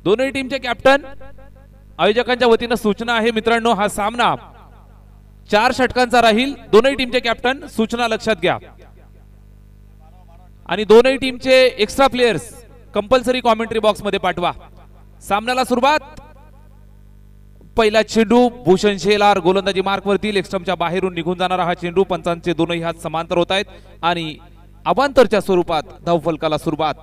दोन्ही टीमचे कॅप्टन आयोजकांच्या वतीने सूचना आहे मित्रांनो, हा सामना 4 षटकांचा राहील। दोन्ही टीमचे कॅप्टन सूचना लक्षात घ्या आणि दोन्ही टीमचे extra players compulsory commentary box मध्ये पाठवा। सामन्याला सुरुवात। पहिला चेंडू भूषण शेलार गोलंदाजी मार्क वरती, लेग स्टंपच्या बाहेरून निघून जाणारा हा चेंडू। पंचांचे दोनही हात समांतर होत आहेत आणि अवांतरच्या स्वरूपात धावफलकाला सुरुवात।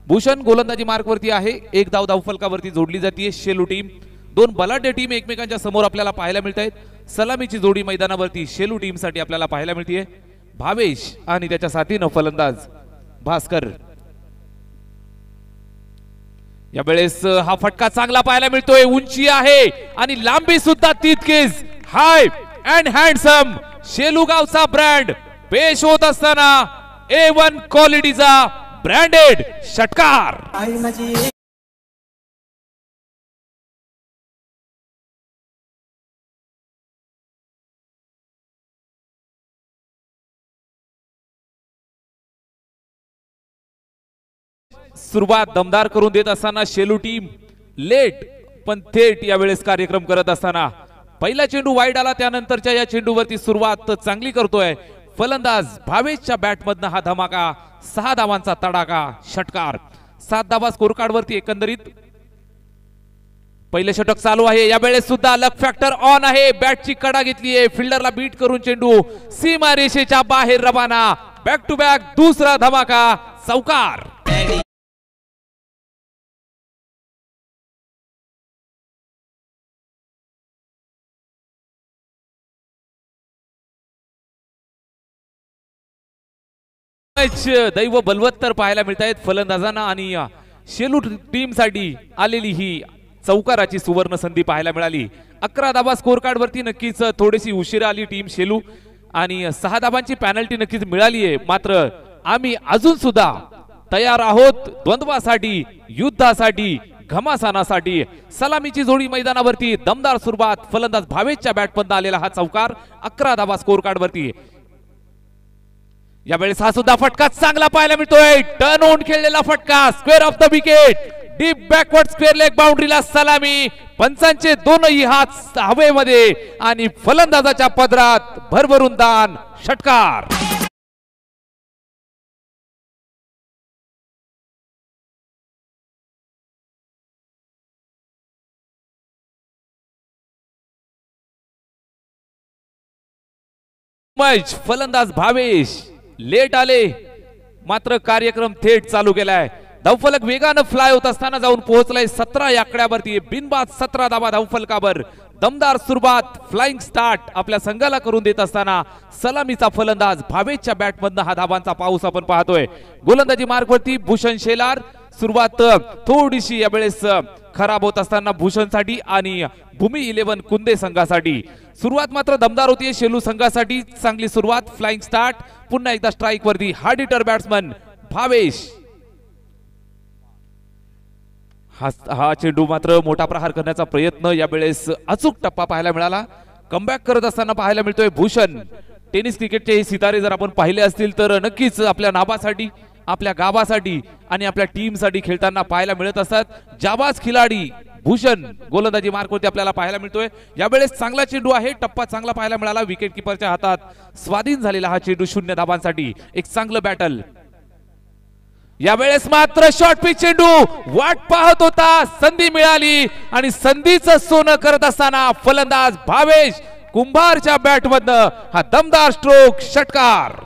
भूषण गोलंदाजी मार्क वरती आहे, 1 धाव धावफलकावरती जोडली जाते। शेलू टीम, 2 बलाढ्य टीम एकमेकांच्या समोर आपल्याला पाहायला मिळत आहेत। सलामीची जोडी मैदानावरती शेलू टीम साठी आपल्याला पाहायला मिळते, भावेश आणि त्याच्या साथीनं फलंदाज भास्कर। या वेळेस हा फटका चांगला पाहायला मिळतोय, उंची आहे आणि लांबी सुद्धा तितकीच। हाय अँड हँडसम शेलू गावचा ब्रँड पेश होत असताना A1 क्वालिटीचा ब्रँडेड षटकार। सुरुवात दमदार करून देत असताना शेलू टीम लेट पण थेट या वेळेस कार्यक्रम करत असताना पहिला चेंडू वाईड आला, त्यानंतरच्या या चेंडूवरती सुरुवात चांगली करतोय फलंदाज भावेशच्या बॅटमधनं। हा धमाका 6 धावांचा तडाखा षटकार। 7 धावा स्कोर कार्ड वरती एकंदरीत। पहिले षटक चालू आहे, या वेळेस सुद्धा लक फॅक्टर ऑन आहे। बॅटची कडा घेतली आहे, फिल्डरला बीट करून चेंडू सीमा रेषेच्या बाहेर रवाना। बॅक टू बॅक दुसरा धमाका चौकार। दैव बलवत्तर पाहायला मिळत आहेत फलंदाजांना आणि शेलू टीम साठी आलेली ही चौकाराची सुवर्ण संधी पाहायला मिळाली। 11 धावा स्कोर कार्ड वरती नक्कीच थोडीशी उशिरा आली टीम शेलू आणि 6 धावांची पेनल्टी नक्कीच मिळाली आहे। मात्र आम्ही अजून सुद्धा तयार आहोत द्वंद्वासाठी, युद्धासाठी, घमासानासाठी। सलामीची जोडी मैदानावरती, दमदार सुरुवात। फलंदाज भावेशच्या बॅटमधून आलेला हा चौकार 11 धावा स्कोर कार्ड वरती। यावेळेस हा सुद्धा फटका चांगला पाहायला मिळतोय, टर्न ऑन खेळलेला फटका, square off the wicket, deep backward square leg बाउंड्रीला सलामी। पंचांचे दोनही हात हवेमध्ये आणि फलंदाजाच्या पदरात भरभरून दान षटकार। फलंदाज भावेश लेट आले, मात्र कार्यक्रम थेट चालू केलाय। धावफलक वेगानं फ्लाय होत असताना जाऊन पोहोचलाय 17 या आकड्यावरती। बिनबाद 17 धावा धावफलकावर। दमदार सुरुवात, फ्लाइंग स्टार्ट आपल्या संघाला करून देत असताना सलामीचा फलंदाज भावेशच्या बॅटमधनं हा धावांचा पाऊस आपण पाहतोय। गोलंदाजी मार्गवरती भूषण शेलार। सुरुवात थोडीशी यावेळेस खराब होत असताना भूषणसाठी आणि भूमी 11 कुंदे संघासाठी। सुरुवात मात्र दमदार होती शेलू संघासाठी। चांगली सुरुवात, फ्लाइंग स्टार्ट, पुन्हा एकदा स्ट्राइक वरती हार्ड हिटर बॅट्समन भावेश। हा चेंडू मात्र मोठा प्रहार करण्याचा प्रयत्न, यावेळेस अचूक टप्पा पाहायला मिळाला। कमबॅक करत असताना पाहायला मिळतोय भूषण। टेनिस क्रिकेटचे हे सितारे जर आपण पाहिले असतील तर नक्कीच आपल्या नावासाठी, आपल्या गावासाठी आणि आपल्या टीम साठी खेळताना पाहायला मिळत असतात। जाबाज खिलाडी भूषण गोलंदाजी मार्कवरती आपल्याला पाहायला मिळतोय। यावेळेस चांगला चेंडू आहे, टप्पा चांगला पाहायला मिळाला। विकेट किपरच्या हातात स्वाधीन झालेला हा चेंडू 0 धावांसाठी। एक चांगलं बॅटल। यावेळेस मात्र शॉर्ट पिच चेंडू वाट पाहत होता, संधी मिळाली आणि संधीचं सोनं करत असताना फलंदाज भावेश कुंभारच्या बॅटमधनं हा दमदार स्ट्रोक षटकार।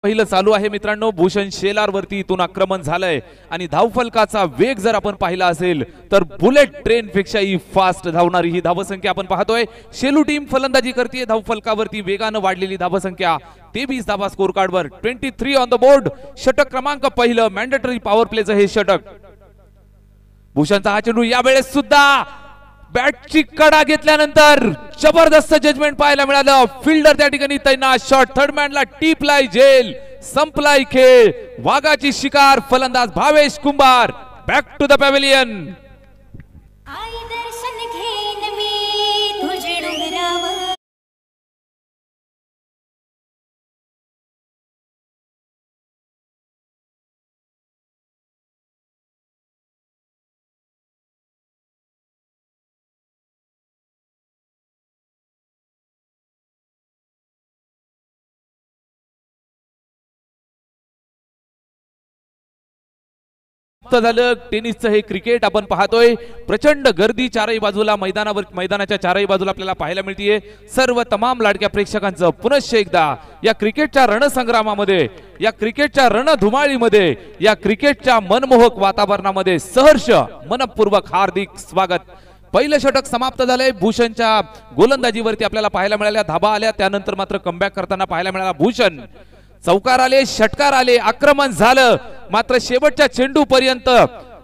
पहिलं चालू आहे मित्रांनो, भूषण शेलार वरती इथून आक्रमण झालंय आणि धावफलकाचा वेग जर आपण पाहिला असेल तर बुलेट ट्रेन पेक्षाही फास्ट धावणारी ही धावसंख्या आपण पाहतोय। शेलू टीम फलंदाजी करते, धावफलकावरती वेगानं वाढलेली धावसंख्या 23 धावा स्कोर कार्डवर, 23 ऑन द बोर्ड। षटक क्रमांक पहिलं, मॅन्डेटरी पॉवर प्लेचं हे षटक। भूषणचा हा चेंडू यावेळेस सुद्धा बॅटची कडा घेतल्यानंतर जबरदस्त जजमेंट पाहायला मिळालं। फिल्डर त्या ठिकाणी तैनात, शॉट थर्ड मॅनला टिपलाय झेल, संपलाय खेळ, वाघाची शिकार फलंदाज भावेश कुंभार बॅक टू द पॅव्हिलियन. आई दर्शन घेन मी तुझे डोंगरावर. झालं टेनिसचं हे क्रिकेट आपण पाहतोय. प्रचंड गर्दी चारही बाजूला मैदानाच्या चारही बाजूला आपल्याला पाहायला मिळतीये. सर्व तमाम लाडक्या प्रेक्षकांचं पुनश्च एकदा या क्रिकेटच्या रणसंग्रामामध्ये, या क्रिकेटच्या रणधुमाळीमध्ये, या क्रिकेटच्या मनमोहक वातावरणामध्ये सहर्ष मनपूर्वक हार्दिक स्वागत. पहिलं षटक समाप्त झालंय. भूषणच्या गोलंदाजीवरती आपल्याला पाहायला मिळाल्या धाबा आल्या. त्यानंतर मात्र कमबॅक करताना पाहायला मिळाला भूषण. चौकार आले, षटकार आले, आक्रमण झालं, मात्र शेवटच्या चेंडू पर्यंत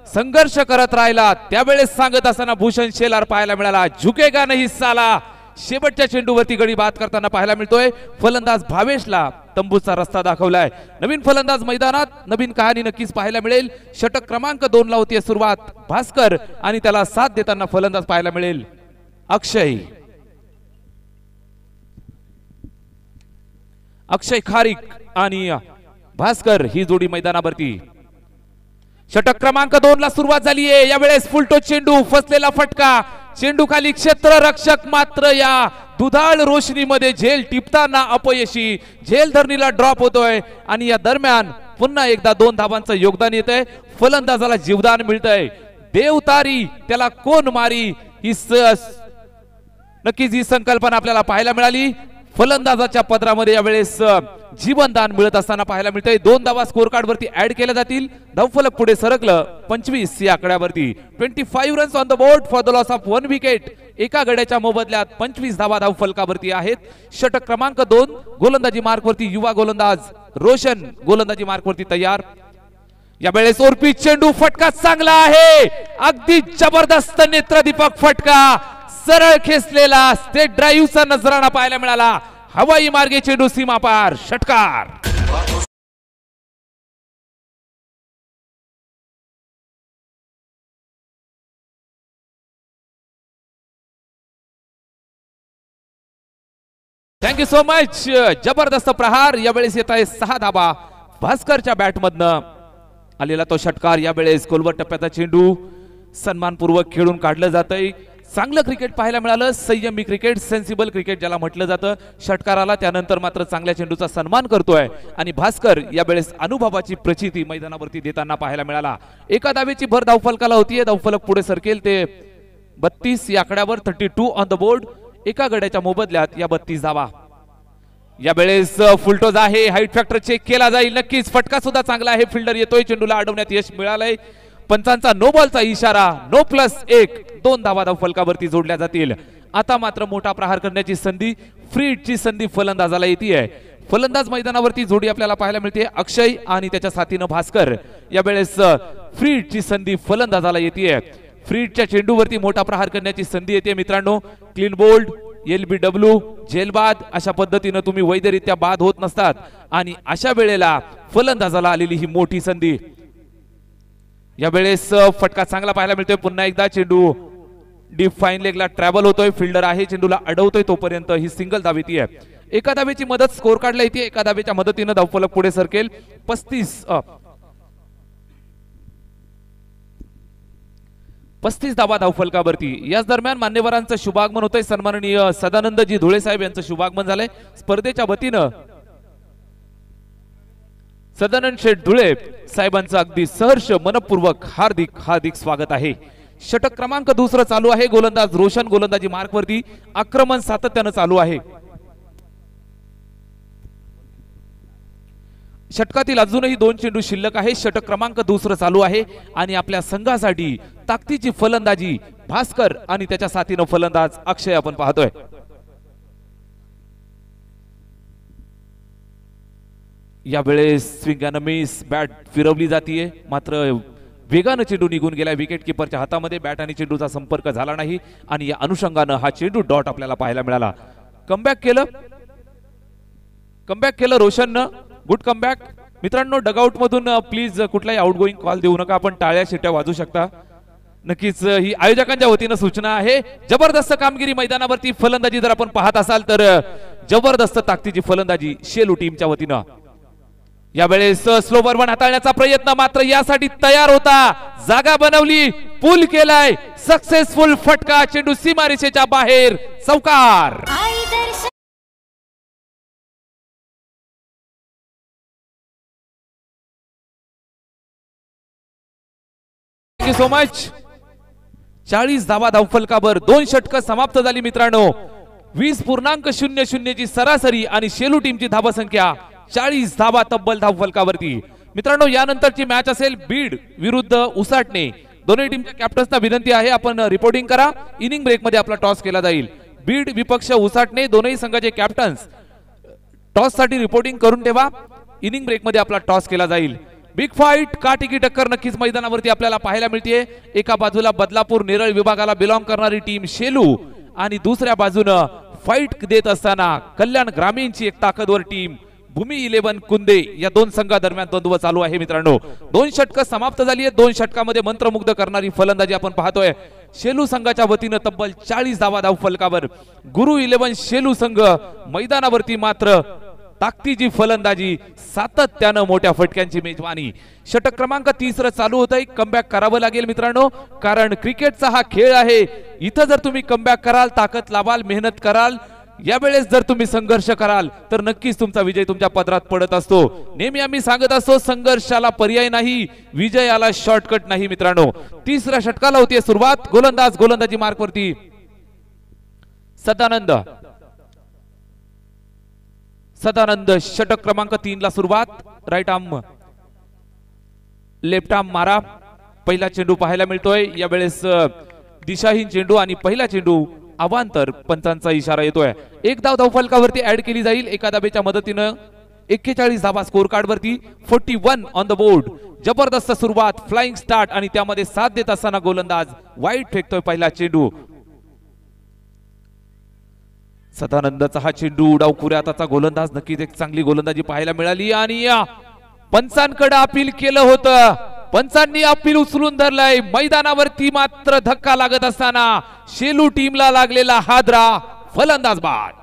संघर्ष करत राहिला. त्यावेळेस सांगत असताना भूषण शेलार पाहायला मिळाला. झुकेगा नाही साला. शेवटच्या चेंडूवरती गडी बाद करताना पाहायला मिळतोय. फलंदाज भावेशला तंबूचा रस्ता दाखवलाय. नवीन फलंदाज मैदानात, नवीन कहाणी नक्कीच पाहायला मिळेल. षटक क्रमांक 2 ला होती सुरुवात. भास्कर आणि त्याला साथ देताना फलंदाज पाहायला मिळेल अक्षय खारीक आणि भास्कर ही जोडी मैदानावरती. षटक क्रमांक 2 ला सुरुवात झाली आहे. यावेळेस फुलटो चेंडू, फसलेला फटका, चेंडू खाली क्षेत्ररक्षक मात्र या दुधाळ रोशनीमध्ये झेल टिपताना अपयशी. झेल धरणीला ड्रॉप होतोय आणि या दरम्यान पुन्हा एकदा 2 धावांचं योगदान येतंय. फलंदाजाला जीवदान मिळतंय. देवतारी त्याला कोण मारी, ही नक्कीच ही संकल्पना आपल्याला पाहायला मिळाली. फलंदाजाच्या पदरामध्ये यावेळेस जीवनदान मिळत असताना पाहायला मिळतंय. 2 धावा स्कोर कार्ड वरती ऍड केल्या जातील. धावफलक पुढे सरकलं 25 या आकड्यावरती. 25 runs on the board for the loss of 1 wicket. एका गड्याच्या मोबदल्यात 25 धावा धावफलकावरती आहेत. षटक क्रमांक 2 गोलंदाजी मार्कवरती युवा गोलंदाज रोशन गोलंदाजी मार्कवरती तयार. यावेळेस ओरपी चेंडू, फटका चांगला आहे, अगदी जबरदस्त नेत्रदीपक फटका, सरळ खेचलेला स्टेट ड्राईव्हचा नजराणा पाहायला मिळाला. हवाई मार्गे चेंडू सीमा पार, षटकार. Thank you so much. जबरदस्त प्रहार. यावेळेस येत आहे 6 धाबा भास्करच्या बॅटमधनं आलेला तो षटकार. यावेळेस खोलवर टप्प्याचा चेंडू सन्मानपूर्वक खेळून काढलं जातंय. चांगलं क्रिकेट पाहायला मिळालं. संयमी क्रिकेट, सेन्सिबल क्रिकेट ज्याला म्हटलं जातं. षटकाराला त्यानंतर मात्र चांगल्या चेंडूचा सन्मान करतोय आणि भास्कर यावेळेस अनुभवाची प्रचिती मैदानावरती देताना पाहायला मिळाला. एका धावेची भर धावफलकाला होतीये. धावफलक पुढे सरकेल ते 32 या आकड्यावर. 32 ऑन द बोर्ड. एका गड्याच्या मोबदल्यात या 32 धावा. यावेळेस फुलटोज आहे. हाईट फॅक्टर चेक केला जाईल. नक्कीच फटका सुद्धा चांगला आहे. फिल्डर येतोय. चेंडूला अडवण्यात यश मिळालंय. पंचांचा नो बॉलचा इशारा. नो +1. 2 धावा धावफलकावरती जोडल्या जातील. आता मात्र मोठा प्रहार करण्याची संधी, फ्री हिटची संधी फलंदाजाला येते. फलंदाज मैदानावरती जोडी आपल्याला पाहायला मिळते. अक्षय आणि त्याच्या साथीनं भास्कर. यावेळेस फ्री हिटची संधी फलंदाजाला येते. फ्री हिटच्या चेंडूवरती मोठा प्रहार करण्याची संधी येते मित्रांनो. क्लीन बोल्ड, LBW, जेलबाद अशा पद्धतीनं तुम्ही वैधरित्या बाद होत नसतात आणि अशा वेळेला फलंदाजाला आलेली ही मोठी संधी. यावेळेस फटका चांगला पाहायला मिळतोय. पुन्हा एकदा चेंडू डीप फाईन लेगला ट्रॅव्हल होतोय. फिल्डर आहे, चेंडूला अडवतोय. तोपर्यंत ही सिंगल धाव येते. एका धावेची मदत स्कोर काढला येते. एका धावेच्या मदतीनं धावफलक पुढे सरकेल. 35 धावा धावफलकावरती. याच दरम्यान मान्यवरांचं शुभागमन होतंय. सन्माननीय सदानंदजी धुळे साहेब यांचं शुभागमन झालंय. स्पर्धेच्या वतीनं सदानंद शेठ धुळे साहेबांचं अगदी सहर्ष मनपूर्वक हार्दिक स्वागत आहे. षटक क्रमांक 2 चालू आहे. गोलंदाज रोशन गोलंदाजी मार्कवरती. आक्रमण सातत्यानं चालू आहे. षटकातील अजूनही 2 चेंडू शिल्लक आहे. षटक क्रमांक 2 चालू आहे आणि आपल्या संघासाठी ताकदीची फलंदाजी भास्कर आणि त्याच्या साथीनं फलंदाज अक्षय आपण पाहतोय. यावेळेस स्विंग अँड मिस. बॅट फिरवली जातीये, मात्र वेगानं चेंडू निघून गेला. विकेट किपरच्या हातामध्ये बॅट आणि चेंडूचा संपर्क झाला नाही आणि या अनुषंगानं हा चेंडू डॉट आपल्याला पाहायला मिळाला. कमबॅक केलं रोशननं. Good comeback. मित्रांनो डगआउट मधून प्लीज कुठलाही आउटगोईंग कॉल देऊ नका, आपण टाळ्या शिट्या वाजू शकता. नक्कीच ही आयोजकांच्या वतीनं सूचना आहे. जबरदस्त कामगिरी मैदानावरती फलंदाजी जर आपण पाहत असाल तर जबरदस्त ताकदीची फलंदाजी शेलू टीमच्या वतीनं. यावेळेस स्लोवर वन हाताळण्याचा प्रयत्न मात्र यासाठी तयार होता, जागा बनवली, पूल केलाय, सक्सेसफुल फटका, चेंडू सीमारेषेच्या बाहेर, चौकार. Thank you so much. 40 धावा धावफलकावर 2 षटकं समाप्त झाली मित्रांनो. 20.00 ची सरासरी आणि शेलू टीमची धावसंख्या 40 धावा तब्बल धावफलकावरती. मित्रांनो यानंतरची मॅच असेल बीड विरुद्ध उसाटणे. दोन्ही टीमच्या कॅप्टन्सना विनंती आहे आपण रिपोर्टिंग करा. इनिंग ब्रेक मध्ये आपला टॉस केला जाईल. बीड विपक्ष उसाटणे दोन्ही संघाचे कॅप्टन्स टॉस साठी रिपोर्टिंग करून ठेवा. इनिंग ब्रेक मध्ये आपला टॉस केला जाईल. बिग फाईट काटिकी टक्कर नक्कीच मैदानावरती आपल्याला पाहायला मिळते. एका बाजूला बदलापूर नेरळ विभागाला बिलॉंग करणारी टीम शेलू आणि दुसऱ्या बाजूनं फाईट देत असताना कल्याण ग्रामीणची एक ताकदवर टीम भूमी 11 कुंदे. या दोन संघादरम्यान द्वंद्व चालू आहे मित्रांनो. 2 षटकं समाप्त झाली आहेत. 2 षटकामध्ये मंत्रमुग्ध करणारी फलंदाजी आपण पाहतोय. शेलू संघाच्या वतीनं तब्बल 40 धावा धावफलकावर. गुरु 11 शेलू संघ मैदानावरती मात्र ताकदीची फलंदाजी, सातत्यानं मोठ्या फटक्यांची मेजवानी. षटक क्रमांक 30 चालू होत आहे. कमबॅक करावं लागेल मित्रांनो, कारण क्रिकेटचा हा खेळ आहे. इथं जर तुम्ही कमबॅक कराल, ताकद लावाल, मेहनत कराल, यावेळेस जर तुम्ही संघर्ष कराल तर नक्कीच तुमचा विजय तुमच्या पदरात पडत असतो. नेहमी आम्ही सांगत असतो संघर्षाला पर्याय नाही, विजयाला शॉर्टकट नाही मित्रांनो. 3ऱ्या षटकाला होती सुरुवात. गोलंदाजी मार्क वरती सदानंद. षटक क्रमांक 3 ला सुरुवात. राईट आर्म लेफ्ट आर्म मारा. पहिला चेंडू पाहायला मिळतोय. यावेळेस दिशाहीन चेंडू आणि पहिला चेंडू अवांतर. पंचांचा इशारा येतोय. 1 धाव धावफलकावरती ऍड केली जाईल. एका धाब्याच्या मदतीनं 41 धावा स्कोर कार्ड वरती. 41 ऑन द बोर्ड. जबरदस्त सुरुवात, फ्लाइंग स्टार्ट आणि त्यामध्ये साथ देत असताना गोलंदाज वाईट फेकतोय पहिला चेंडू. सदानंदचा हा चेंडू डावखुऱ्या हाताचा गोलंदाज. नक्कीच एक चांगली गोलंदाजी पाहायला मिळाली आणि पंचांकडे अपील केलं होतं. पंचांनी अपील उचलून धरलंय. मैदानावरती मात्र धक्का लागत असताना शेलू टीमला लागलेला हादरा. फलंदाज बाद.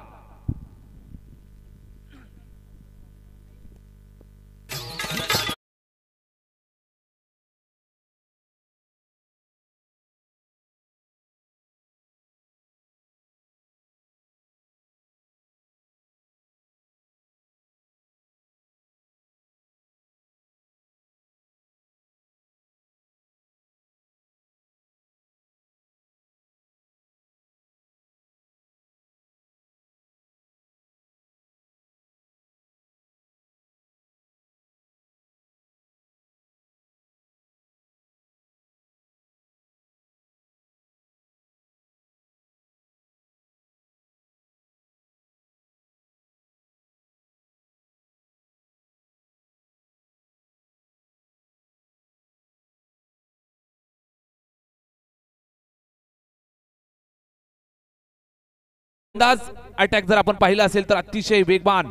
अटॅक जर आपण पाहिला असेल तर अतिशय वेगवान.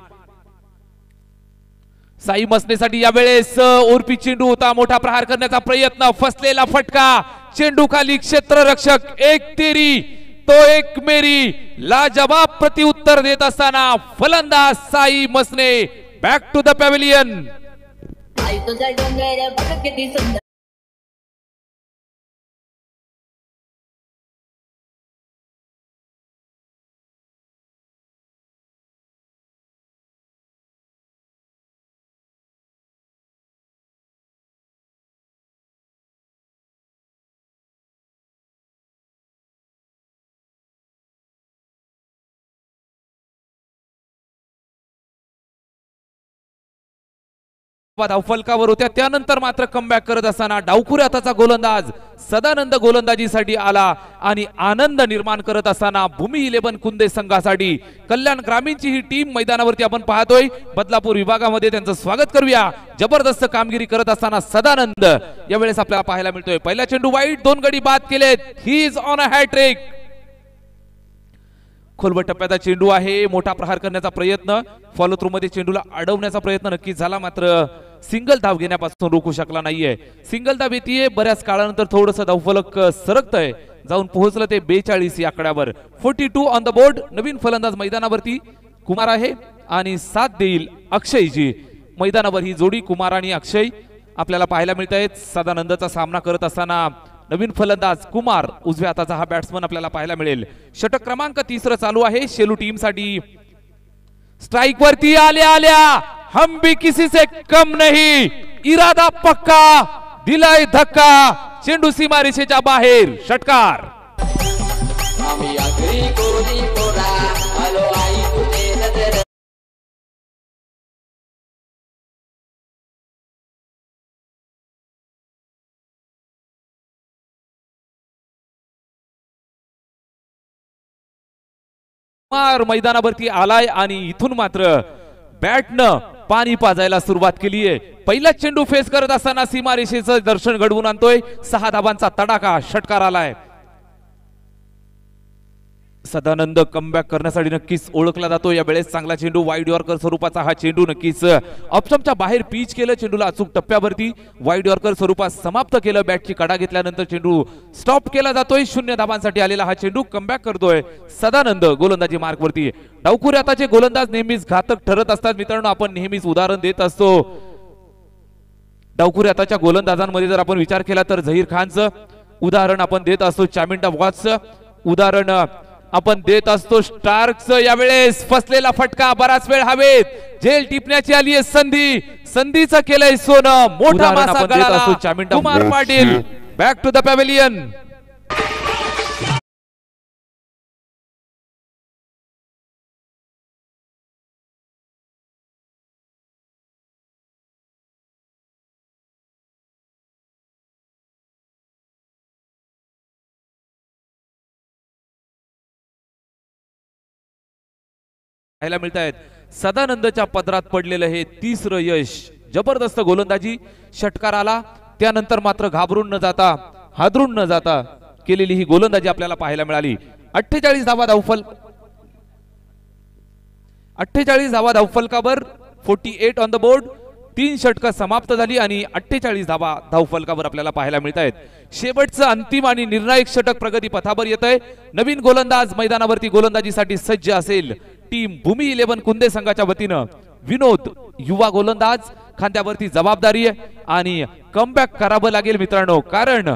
साई मसनेसाठी यावेळेस उर्पी चेंडू होता. मोठा प्रहार करण्याचा प्रयत्न, फसलेला फटका. चेंडू खाली क्षेत्ररक्षक. एक तेरी तो एक मेरी. लाजवाब प्रत्युत्तर देत असताना फलंदाज साई मसने. Back to the pavilion. धावफलकावर होत्या. त्यानंतर मात्र कमबॅक करत असताना डावखुऱ्या हाताचा गोलंदाज सदानंद गोलंदाजीसाठी आला आणि आनंद निर्माण करत असताना भूमी 11 कुंदे संघासाठी कल्याण ग्रामीणची ही टीम मैदानावरती आपण पाहतोय. बदलापूर विभागामध्ये त्यांचं स्वागत करूया. जबरदस्त कामगिरी करत असताना सदानंद यावेळेस आपल्याला पाहायला मिळतोय. पहिला चेंडू वाईट, 2 गडी बाद केलेत. He is on a hat trick. खोलवर टप्प्याचा चेंडू आहे, मोठा प्रहार करण्याचा प्रयत्न, फॉलो थ्रू मध्ये चेंडूला अडवण्याचा प्रयत्न नक्कीच झाला, मात्र सिंगल धाव घेण्यापासून रोखू शकला नाहीये. सिंगल धाव येते, बऱ्याच काळानंतर थोडस धावफलक सरकतंय, जाऊन पोहोचलं ते 42 या आकड्यावर. 42 ऑन द बोर्ड. नवीन फलंदाज मैदानावरती कुमार आहे आणि साथ देईल अक्षयजी. मैदानावर ही जोडी कुमार आणि अक्षय आपल्याला पाहायला मिळत आहेत. सदानंदचा सामना करत असताना नवीन फलंदाज कुमार, उजव्या हाताचा हा बॅट्समन आपल्याला पाहायला मिळेल. षटक क्रमांक 3 चालू आहे शेलू टीम साठी. स्ट्राइक वरती आल्या हम भी किसी से कम नहीं, इरादा पक्का, दिलाय धक्का, चेंडू सीमारेषेच्या बाहेर, षटकार. मैदानावरती आलाय आणि इथून मात्र बॅटनं पाणी पाजायला सुरुवात केली आहे. पहिला चेंडू फेस करत असताना सीमारेषेचं दर्शन घडवून आणतोय. 6 धाबांचा तडाखा, षटकार आलाय. सदानंद कमबॅक करण्यासाठी नक्कीच ओळखला जातो. या वेळेस चांगला चेंडू, वाईड यॉर्कर स्वरूपाचा हा चेंडू नक्कीच ऑप्शनच्या बाहेर पिच केलं. चेंडूला अचूक टप्प्यावरती वाईड यॉर्कर स्वरूपात समाप्त केलं. बॅटची कडा घेतल्यानंतर चेंडू स्टॉप केला जातोय. 0 धाबांसाठी आलेला हा चेंडू कमबॅक करतोय सदानंद गोलंदाजी मार्कवरती. डावखुरे हाताचे गोलंदाज नेहमीच घातक ठरत असतात मित्रांनो. आपण नेहमीच उदाहरण देत असतो. डावखुरे हाताच्या गोलंदाजांमध्ये जर आपण विचार केला तर झहीर खानचं उदाहरण आपण देत असतो, चामिंडा वॉट्सचं उदाहरण आपण देत असतो, स्टार्कचं यावेळेस फसलेला फटका, बराच वेळ हवेत, झेल टिपण्याची आली आहे संधी, संधीचं केलंय सोनं, मोठा मासा गळाला. Kumar Patil back to the pavilion. मिळत आहेत. सदानंदच्या पदरात पडलेलं हे 3रं यश. जबरदस्त गोलंदाजी, षटकार आला, त्यानंतर मात्र घाबरून न जाता, हादरून न जाता केलेली ही गोलंदाजी आपल्याला पाहायला मिळाली. 48 धावा धावफलकावर 48 ऑन द बोर्ड. 3 षटकं समाप्त झाली आणि 48 धावा धावफलकावर आपल्याला पाहायला मिळत आहेत. शेवटचं अंतिम आणि निर्णायक षटक प्रगती पथावर येत आहे. नवीन गोलंदाज मैदानावरती गोलंदाजीसाठी सज्ज असेल. टीम भूमी 11 कुंदे संघाच्या वतीनं विनोद, युवा गोलंदाज, खांद्यावरती जबाबदारी आहे आणि कमबॅक करावं लागेल मित्रांनो, कारण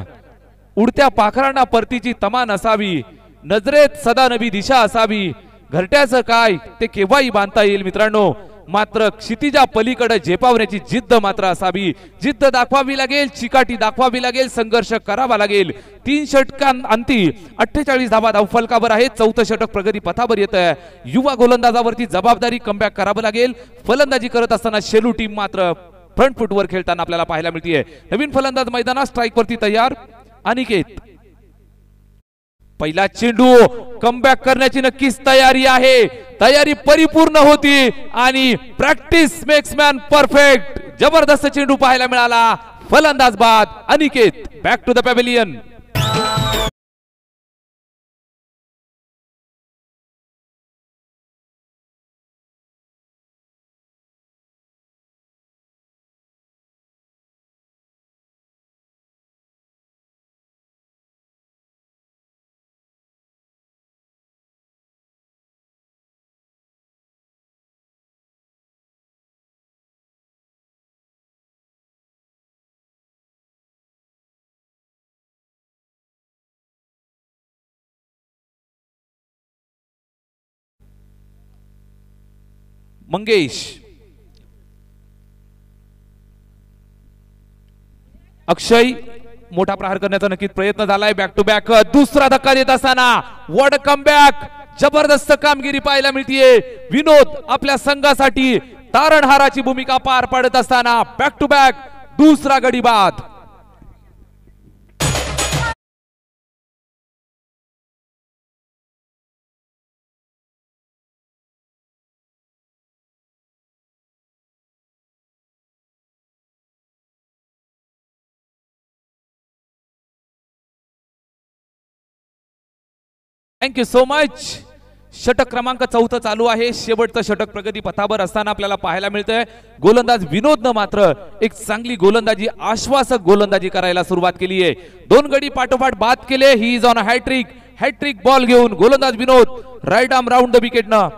उडत्या पाखरांना परतीची तमा नसावी, नजरेत सदा नवी दिशा असावी. घरट्याचं काय ते केव्हाही बांधता येईल मित्रांनो, मात्र क्षितिजा पलीकडे झेपावण्याची जिद्द मात्र असावी. जिद्द दाखवावी लागेल, चिकाटी दाखवावी लागेल, संघर्ष करावा लागेल. 3 षटकांअंती 48 धावा धावफलकावर आहेत. 4थं षटक प्रगती पथावर येत आहे. युवा गोलंदाजावरती जबाबदारी, कमबॅक करावं लागेल. फलंदाजी करत असताना शेलू टीम मात्र फ्रंट फुटवर खेळताना आपल्याला पाहायला मिळते. नवीन फलंदाज मैदानात स्ट्राइक वरती तयार. अनिकेत, पहिला चेंडू, कमबॅक करण्याची नक्कीच तयारी आहे. तयारी परिपूर्ण होती आणि प्रॅक्टिस मेक्स मॅन परफेक्ट. जबरदस्त चेंडू पाहायला मिळाला. फलंदाज बाद. Aniket back to the pavilion. Mangesh, Akshay, मोठा प्रहार करण्याचा नक्कीच प्रयत्न झालाय. बॅक टू बॅक दुसरा धक्का देत असताना वॉड कमबॅक, जबरदस्त कामगिरी पाहायला मिळतीये. विनोद आपल्या संघासाठी तारणहाराची भूमिका पार पाडत असताना बॅक टू बॅक दुसरा गडी बाद. Thank you so much. षटक क्रमांक 4 चालू आहे. शेवटचं षटक प्रगती पथावर असताना आपल्याला पाहायला मिळतंय. गोलंदाज विनोदनं मात्र एक चांगली गोलंदाजी, आश्वासक गोलंदाजी करायला सुरुवात केली आहे. 2 गडी पाठोपाठ बाद केले. He is on hat trick ball घेऊन गोलंदाज Vinod right arm round the विकेटनं.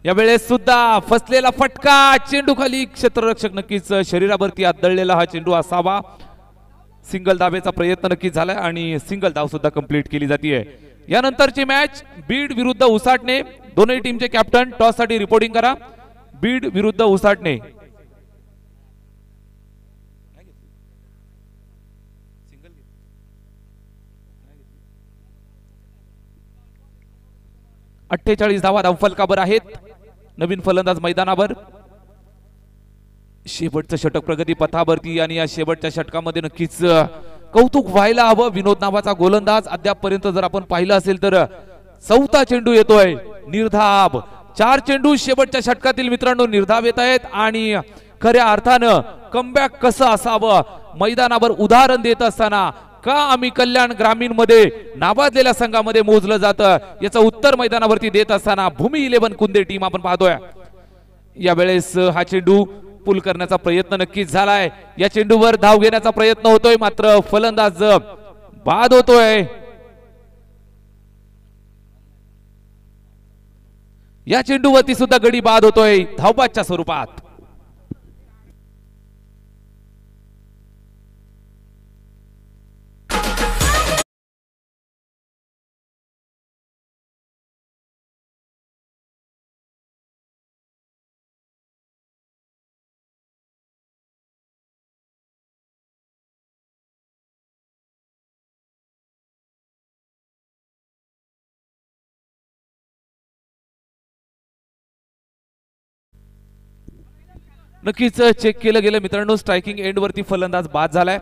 यावेळेस सुद्धा फसलेला फटका, चेंडू खाली. क्षेत्ररक्षक नक्कीच शरीरावरती आदळलेला हा चेंडू असावा. सिंगल धाब्याचा प्रयत्न नक्कीच झाला आणि सिंगल धाव सुद्धा कंप्लीट केली जाते. यानंतरची मॅच बीड विरुद्ध उसाटणे. दोन्ही टीमचे कॅप्टन टॉस साठी रिपोर्टिंग करा. बीड विरुद्ध उसाटणे. अठ्ठेचाळीस धावा धावफलकावर आहेत. नवीन फलंदाज मैदानावर. शेवटचं षटक प्रगती पथावरती आणि या शेवटच्या षटकामध्ये नक्कीच कौतुक व्हायला हवं. विनोद नावाचा गोलंदाज अद्यापपर्यंत जर आपण पाहिलं असेल तर 4था चेंडू येतोय निर्धाव. 4 चेंडू शेवटच्या षटकातील मित्रांनो निर्धाव येत आहेत आणि खऱ्या अर्थानं कमबॅक कसं असावं मैदानावर उदाहरण देत असताना का आम्ही कल्याण ग्रामीण मध्ये नावाजलेल्या संघामध्ये मोजलं जातं याचं उत्तर मैदानावरती देत असताना भूमी 11 कुंदे टीम आपण पाहतोय. यावेळेस हा चेंडू पुल करण्याचा प्रयत्न नक्कीच झालाय. या चेंडूवर धाव घेण्याचा प्रयत्न होतोय मात्र फलंदाज बाद होतोय. या चेंडूवरती सुद्धा गडी बाद होतोय धावबादच्या स्वरूपात. नक्कीच चेक केलं गेलं मित्रांनो. स्ट्रायकिंग एंड वरती फलंदाज बाद झालाय.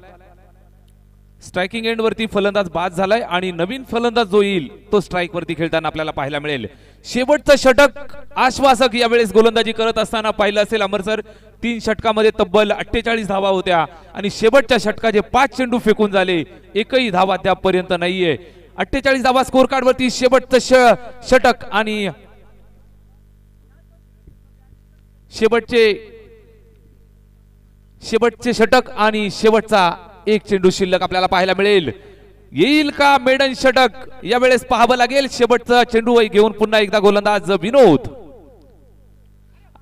स्ट्रायकिंग एंड वरती फलंदाज बाद झालाय आणि नवीन फलंदाज जो येईल तो स्ट्राइक वरती खेळताना आपल्याला पाहायला मिळेल. शेवटचं षटक आश्वासक यावेळेस गोलंदाजी करत असताना पाहिलं असेल अमर सर. 3 षटकामध्ये तब्बल 48 धावा होत्या आणि शेवटच्या षटकाचे 5 चेंडू फेकून झाले. एकही धावा त्यापर्यंत नाहीये. 48 धावा स्कोर कार्ड वरती. शेवटचं षटक आणि शेवटचे षटक आणि शेवटचा 1 चेंडू शिल्लक आपल्याला पाहायला मिळेल. येईल का मेडन षटक यावेळेस पाहावं लागेल. शेवटचा चेंडू घेऊन पुन्हा एकदा गोलंदाज विनोद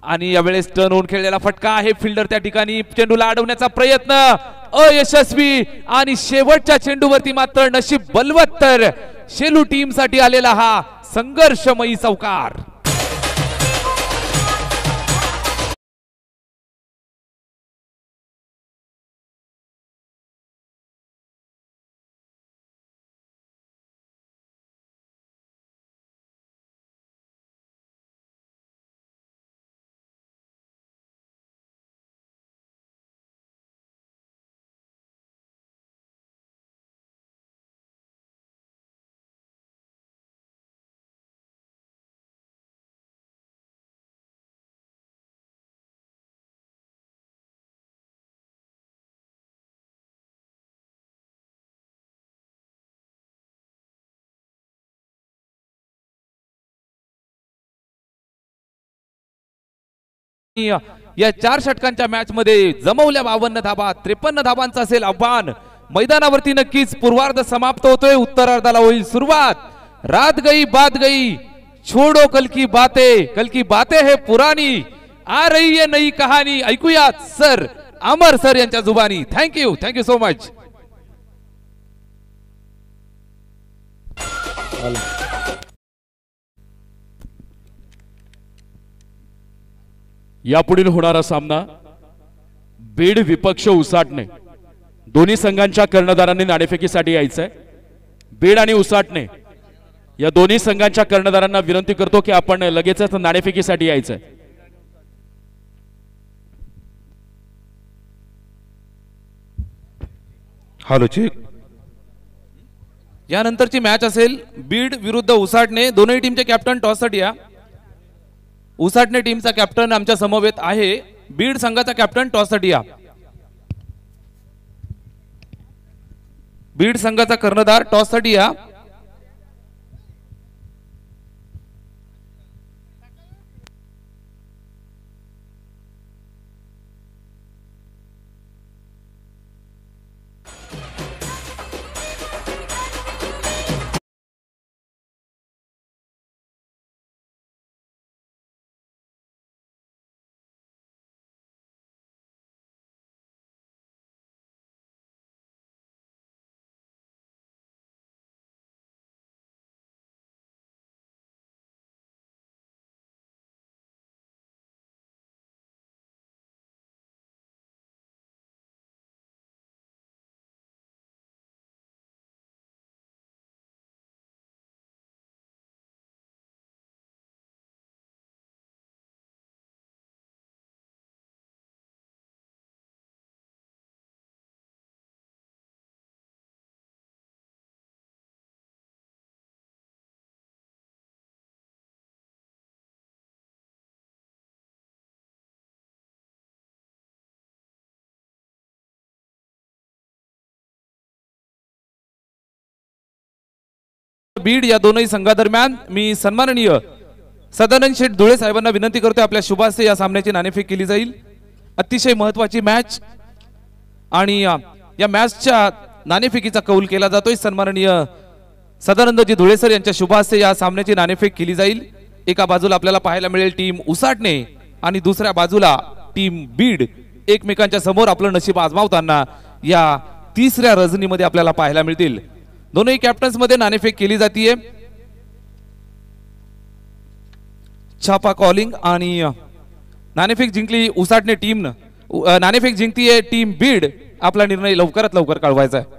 आणि यावेळेस टर्न होऊन खेळलेला फटका आहे. फिल्डर त्या ठिकाणी चेंडूला अडवण्याचा प्रयत्न अयशस्वी आणि शेवटच्या चेंडूवरती मात्र नशीब बलवत्तर शेलू टीम साठी आलेला हा संघर्षमयी चौकार. या 4 षटकांच्या मॅच मध्ये जमवल्या 52 धाबा. 53 धाबांचा असेल आव्हान. मैदानावरती नक्कीच पूर्वार्ध समाप्त होतोय. उत्तरार्धाला होईल सुरुवात. रात गई बात गई छोडो कल की बातें है पुरानी आ रही है नई कहानी. ऐकूयात सर अमर सर यांच्या जुबानी. Thank you so much. यापुढील होणारा सामना बीड विपक्ष उसाटणे. दोन्ही संघांच्या कर्णधारांनी नाणेफेकीसाठी यायचंय. बीड आणि उसाटणे या दोन्ही संघांच्या कर्णधारांना विनंती करतो की आपण लगेचच नाणेफेकीसाठी यायचंय. Hello check. यानंतरची मॅच असेल बीड विरुद्ध उसाटणे. दोन्ही टीमचे कॅप्टन टॉस साठी या. उसाटणे टीमचा कॅप्टन आमच्या समवेत आहे. बीड संघाचा कॅप्टन टॉस साठी या. बीड संघाचा कर्णधार टॉस साठी या. बीड या दोनही संघादरम्यान मी सन्माननीय सदानंद शेठ धुळे साहेबांना विनंती करतोय आपल्या शुभास्ते या सामन्याची नाणेफेक केली जाईल. अतिशय महत्वाची मॅच आणि या मॅचच्या नाणेफेकीचा कौल केला जातोय. सन्माननीय सदानंदजी धुळे सर यांच्या शुभास्ते या सामन्याची नाणेफेक केली जाईल. एका बाजूला आपल्याला पाहायला मिळेल टीम उसाटणे आणि दुसऱ्या बाजूला टीम बीड एकमेकांच्या समोर आपलं नशीब आजमावताना या तिसऱ्या रजनीमध्ये आपल्याला पाहायला मिळतील. दोनही कॅप्टन्स मध्ये नाणेफेक केली जातीये. छापा कॉलिंग आणि नाणेफेक जिंकली उसाटणे टीमनं. नाणेफेक जिंकतीये टीम बीड. आपला निर्णय लवकरात लवकर कळवायचा आहे.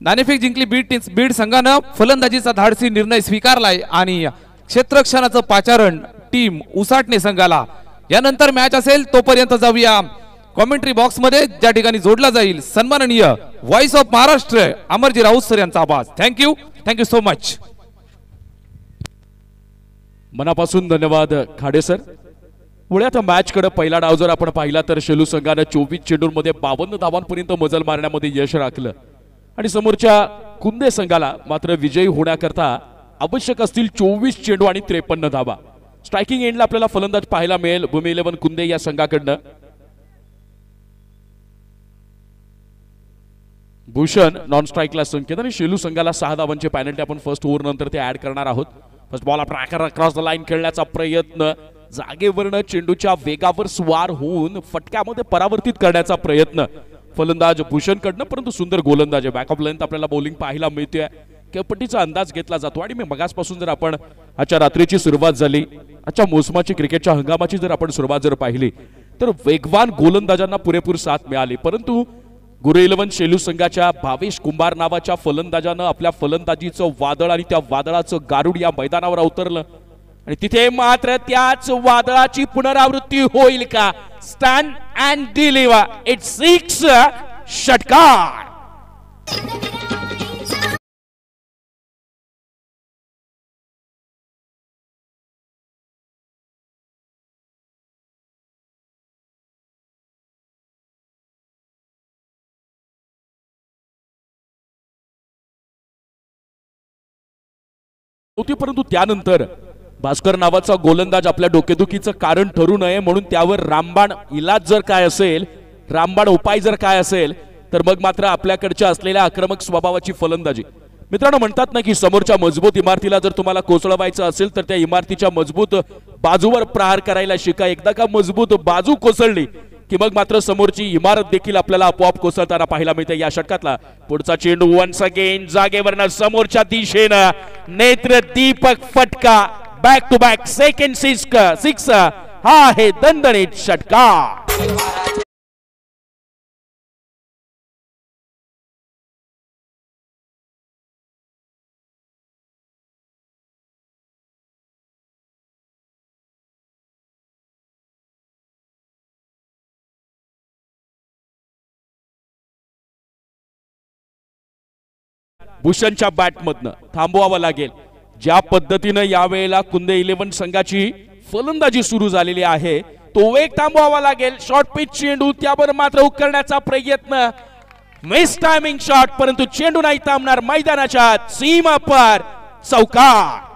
नाणेफेक जिंकली बीड संघानं फलंदाजीचा धाडसी निर्णय स्वीकारलाय आणि क्षेत्ररक्षणाचं पाचारण टीम उसाटणे संघाला. यानंतर मॅच असेल तोपर्यंत जाऊया कॉमेंट्री बॉक्स मध्ये ज्या ठिकाणी जोडला जाईल सन्माननीय voice of Maharashtra Amarji Raut sir यांचा आवाज. Thank you so much. मनापासून धन्यवाद खाडे सर. पुढे आता मॅच कडे पहिला डाव जर आपण पाहिला तर शेलू संघाने 24 चेंडूंमध्ये 52 धावांपर्यंत मजल मारण्यामध्ये यश राखलं आणि समोरच्या कुंदे संघाला मात्र विजयी होण्याकरता आवश्यक असतील 24 चेंडू आणि 53 धावा. स्ट्रायकिंग एंडला आपल्याला फलंदाज पाहायला मिळेल भूमी 11 कुंदे या संघाकडनं. भूषण नॉन स्ट्राईकला संकेत आणि शेलू संघाला 6 धावांचे पॅनल्टी आपण फर्स्ट ओव्हर नंतर ते ऍड करणार आहोत. First ball tracker across the line खेळण्याचा प्रयत्न, जागेवरनं चेंडूच्या वेगावर स्वार होऊन फटक्यामध्ये परावर्तित करण्याचा प्रयत्न फलंदाज भूषण कडनं, परंतु सुंदर गोलंदाज आहे. बॅक ऑफ लेंथ आपल्याला बॉलिंग पाहायला मिळते. खेळपट्टीचा अंदाज घेतला जातो आणि मी मगासपासून जर आपण आजच्या रात्रीची सुरुवात झाली, आजच्या मोसमाची क्रिकेटच्या हंगामाची जर आपण सुरुवात जर पाहिली तर वेगवान गोलंदाजांना पुरेपूर साथ मिळाली, परंतु गुरु 11 शेलू संघाच्या भावेश कुंभार नावाच्या फलंदाजानं आपल्या फलंदाजीचं वादळ आणि त्या वादळाचं गारुड या मैदानावर अवतरलं आणि तिथे मात्र त्याच वादळाची पुनरावृत्ती होईल का? Stand and deliver. इट्स 6 षटकार. परंतु त्यानंतर भास्कर नावाचा गोलंदाज आपल्या डोकेदुखीचं कारण ठरू नये म्हणून त्यावर रामबाण इलाज जर काय असेल, रामबाण उपाय जर काय असेल तर मग मात्र आपल्याकडच्या असलेल्या आक्रमक स्वभावाची फलंदाजी. मित्रांनो, म्हणतात ना की समोरच्या मजबूत इमारतीला जर तुम्हाला कोसळवायचं असेल तर त्या इमारतीच्या मजबूत बाजूवर प्रहार करायला शिका. एकदा का मजबूत बाजू कोसळली की मग मात्र समोरची इमारत देखील आपल्याला आपोआप कोसळताना पाहायला मिळते. या षटकातला पुढचा चेंडू वन्स अगेन जागेवरनं समोरच्या दिशेनं नेत्र दीपक फटका. Back to back second six. हा आहे दणदणीत षटकार. भूषणच्या बॅटमधनं थांबवावं लागेल. ज्या पद्धतीनं यावेळेला कुंदे 11 संघाची फलंदाजी सुरू झालेली आहे तो वेग थांबवावा लागेल. शॉर्ट पिच चेंडू त्यावर मात्र उकळण्याचा प्रयत्न, मिस टायमिंग शॉट, परंतु चेंडू नाही थांबणार. मैदानाच्या सीमा पर चौकार.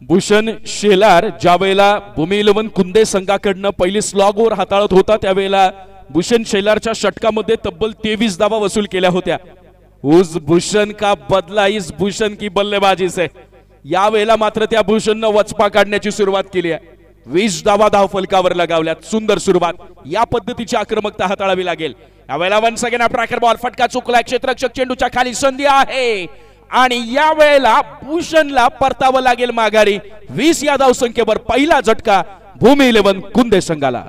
भूषण शेलार ज्या वेळेला भूमी 11 कुंदे संघाकडनं पहिली स्लॉग ओव्हर हाताळत होता त्यावेळेला भूषण शेलारच्या षटकामध्ये तब्बल 23 धावा वसूल केल्या होत्या. उस भूषण का बदला इस भूषण की बल्लेबाजी से. या वेळेला मात्र त्या भूषणनं वचपा काढण्याची सुरुवात केली आहे. 20 धावा धाव फलकावर लगावल्यात. सुंदर सुरुवात. या पद्धतीची आक्रमकता हाताळावी लागेल. यावेळेला वन्स अगेन ट्रॅकर बॉल फटका चुकला. क्षेत्ररक्षक चेंडूच्या खाली संधी आहे आणि या वेळेला भूषणला परतावं लागेल माघारी. 20 या धाव संख्येवर पहिला झटका भूमी 11 कुंदे संघाला.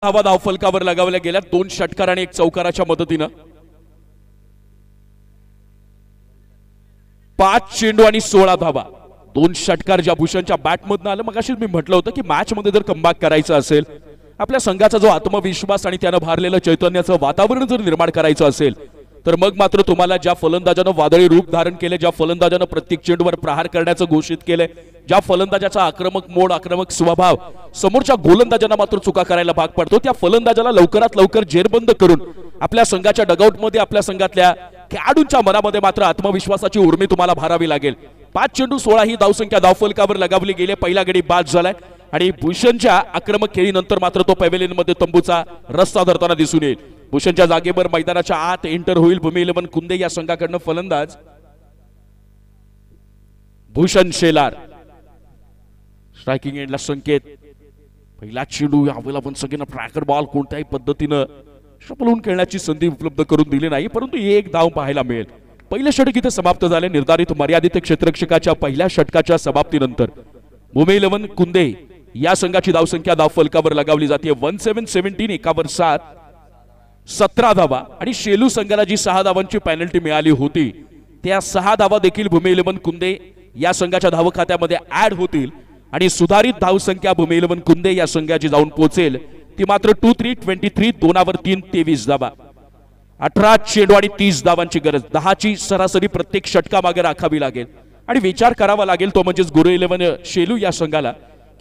धावा धावफलकावर लगावल्या गेल्या 2 षटकार आणि 1 चौकाराच्या मदतीनं. 5 चेंडू आणि 16 धावा. 2 षटकार ज्या भूषणच्या बॅटमधनं आलं. मग अशीच मी म्हटलं होतं की मॅच मध्ये जर कमबॅक करायचं असेल, आपल्या संघाचा जो आत्मविश्वास आणि त्यानं भारलेलं चैतन्याचं वातावरण जर निर्माण करायचं असेल, तर मग मात्र तुम्हाला ज्या फलंदाजानं वादळी रूप धारण केले, ज्या फलंदाजानं प्रत्येक चेंडूवर प्रहार करण्याचं घोषित केलंय, ज्या फलंदाजाचा आक्रमक मोड, आक्रमक स्वभाव समोरच्या गोलंदाजांना मात्र चुका करायला भाग पडतो, त्या फलंदाजाला लवकरात लवकर जेरबंद करून आपल्या संघाच्या डगआउटमध्ये, आपल्या संघातल्या खेळाडूंच्या मनामध्ये मात्र आत्मविश्वासाची उर्मी तुम्हाला भारावी लागेल. 5 चेंडू 16 ही धावसंख्या धावफलकावर लगावली गेली. पहिला गडी बाद झालाय आणि भूषणच्या आक्रमक खेळीनंतर मात्र तो पॅव्हेलियन मध्ये तंबूचा रस्ता धरताना दिसून येईल. भूषणच्या जागेवर मैदानाच्या आत एंटर होईल भूमी 11 कुंदे या संघाकडनं फलंदाज भूषण शेलार. स्ट्रायकिंग एंडला संकेत. पहिला चेंडू यावेळेला पण सगळ्यांना ट्रॅकर बॉल कोणत्याही पद्धतीनं शपलून खेळण्याची संधी उपलब्ध करून दिली नाही, परंतु एक धाव पाहायला मिळेल. पहिलं षटक इथे समाप्त झाले. निर्धारित मर्यादित क्षेत्ररक्षकाच्या पहिल्या षटकाच्या समाप्तीनंतर भूमी 11 कुंदे या संघाची धावसंख्या धावफलकावर लगावली जाते. 17-17 एकावर 7, 17 धावा. आणि शेलू संघाला जी 6 धावांची पेनल्टी मिळाली होती, त्या 6 धावा देखील भूमी 11 कुंदे या संघाच्या धाव खात्यामध्ये ऍड होतील आणि सुधारित धावसंख्या भूमी 11 कुंदे या संघाची जाऊन पोहोचेल ती मात्र 2-3-23, 2/3, 23 धावा. 18 चेंडू आणि 30 धावांची गरज. 10ची सरासरी प्रत्येक षटका मागे राखावी लागेल आणि विचार करावा लागेल तो म्हणजेच गुरु 11 शेलू या संघाला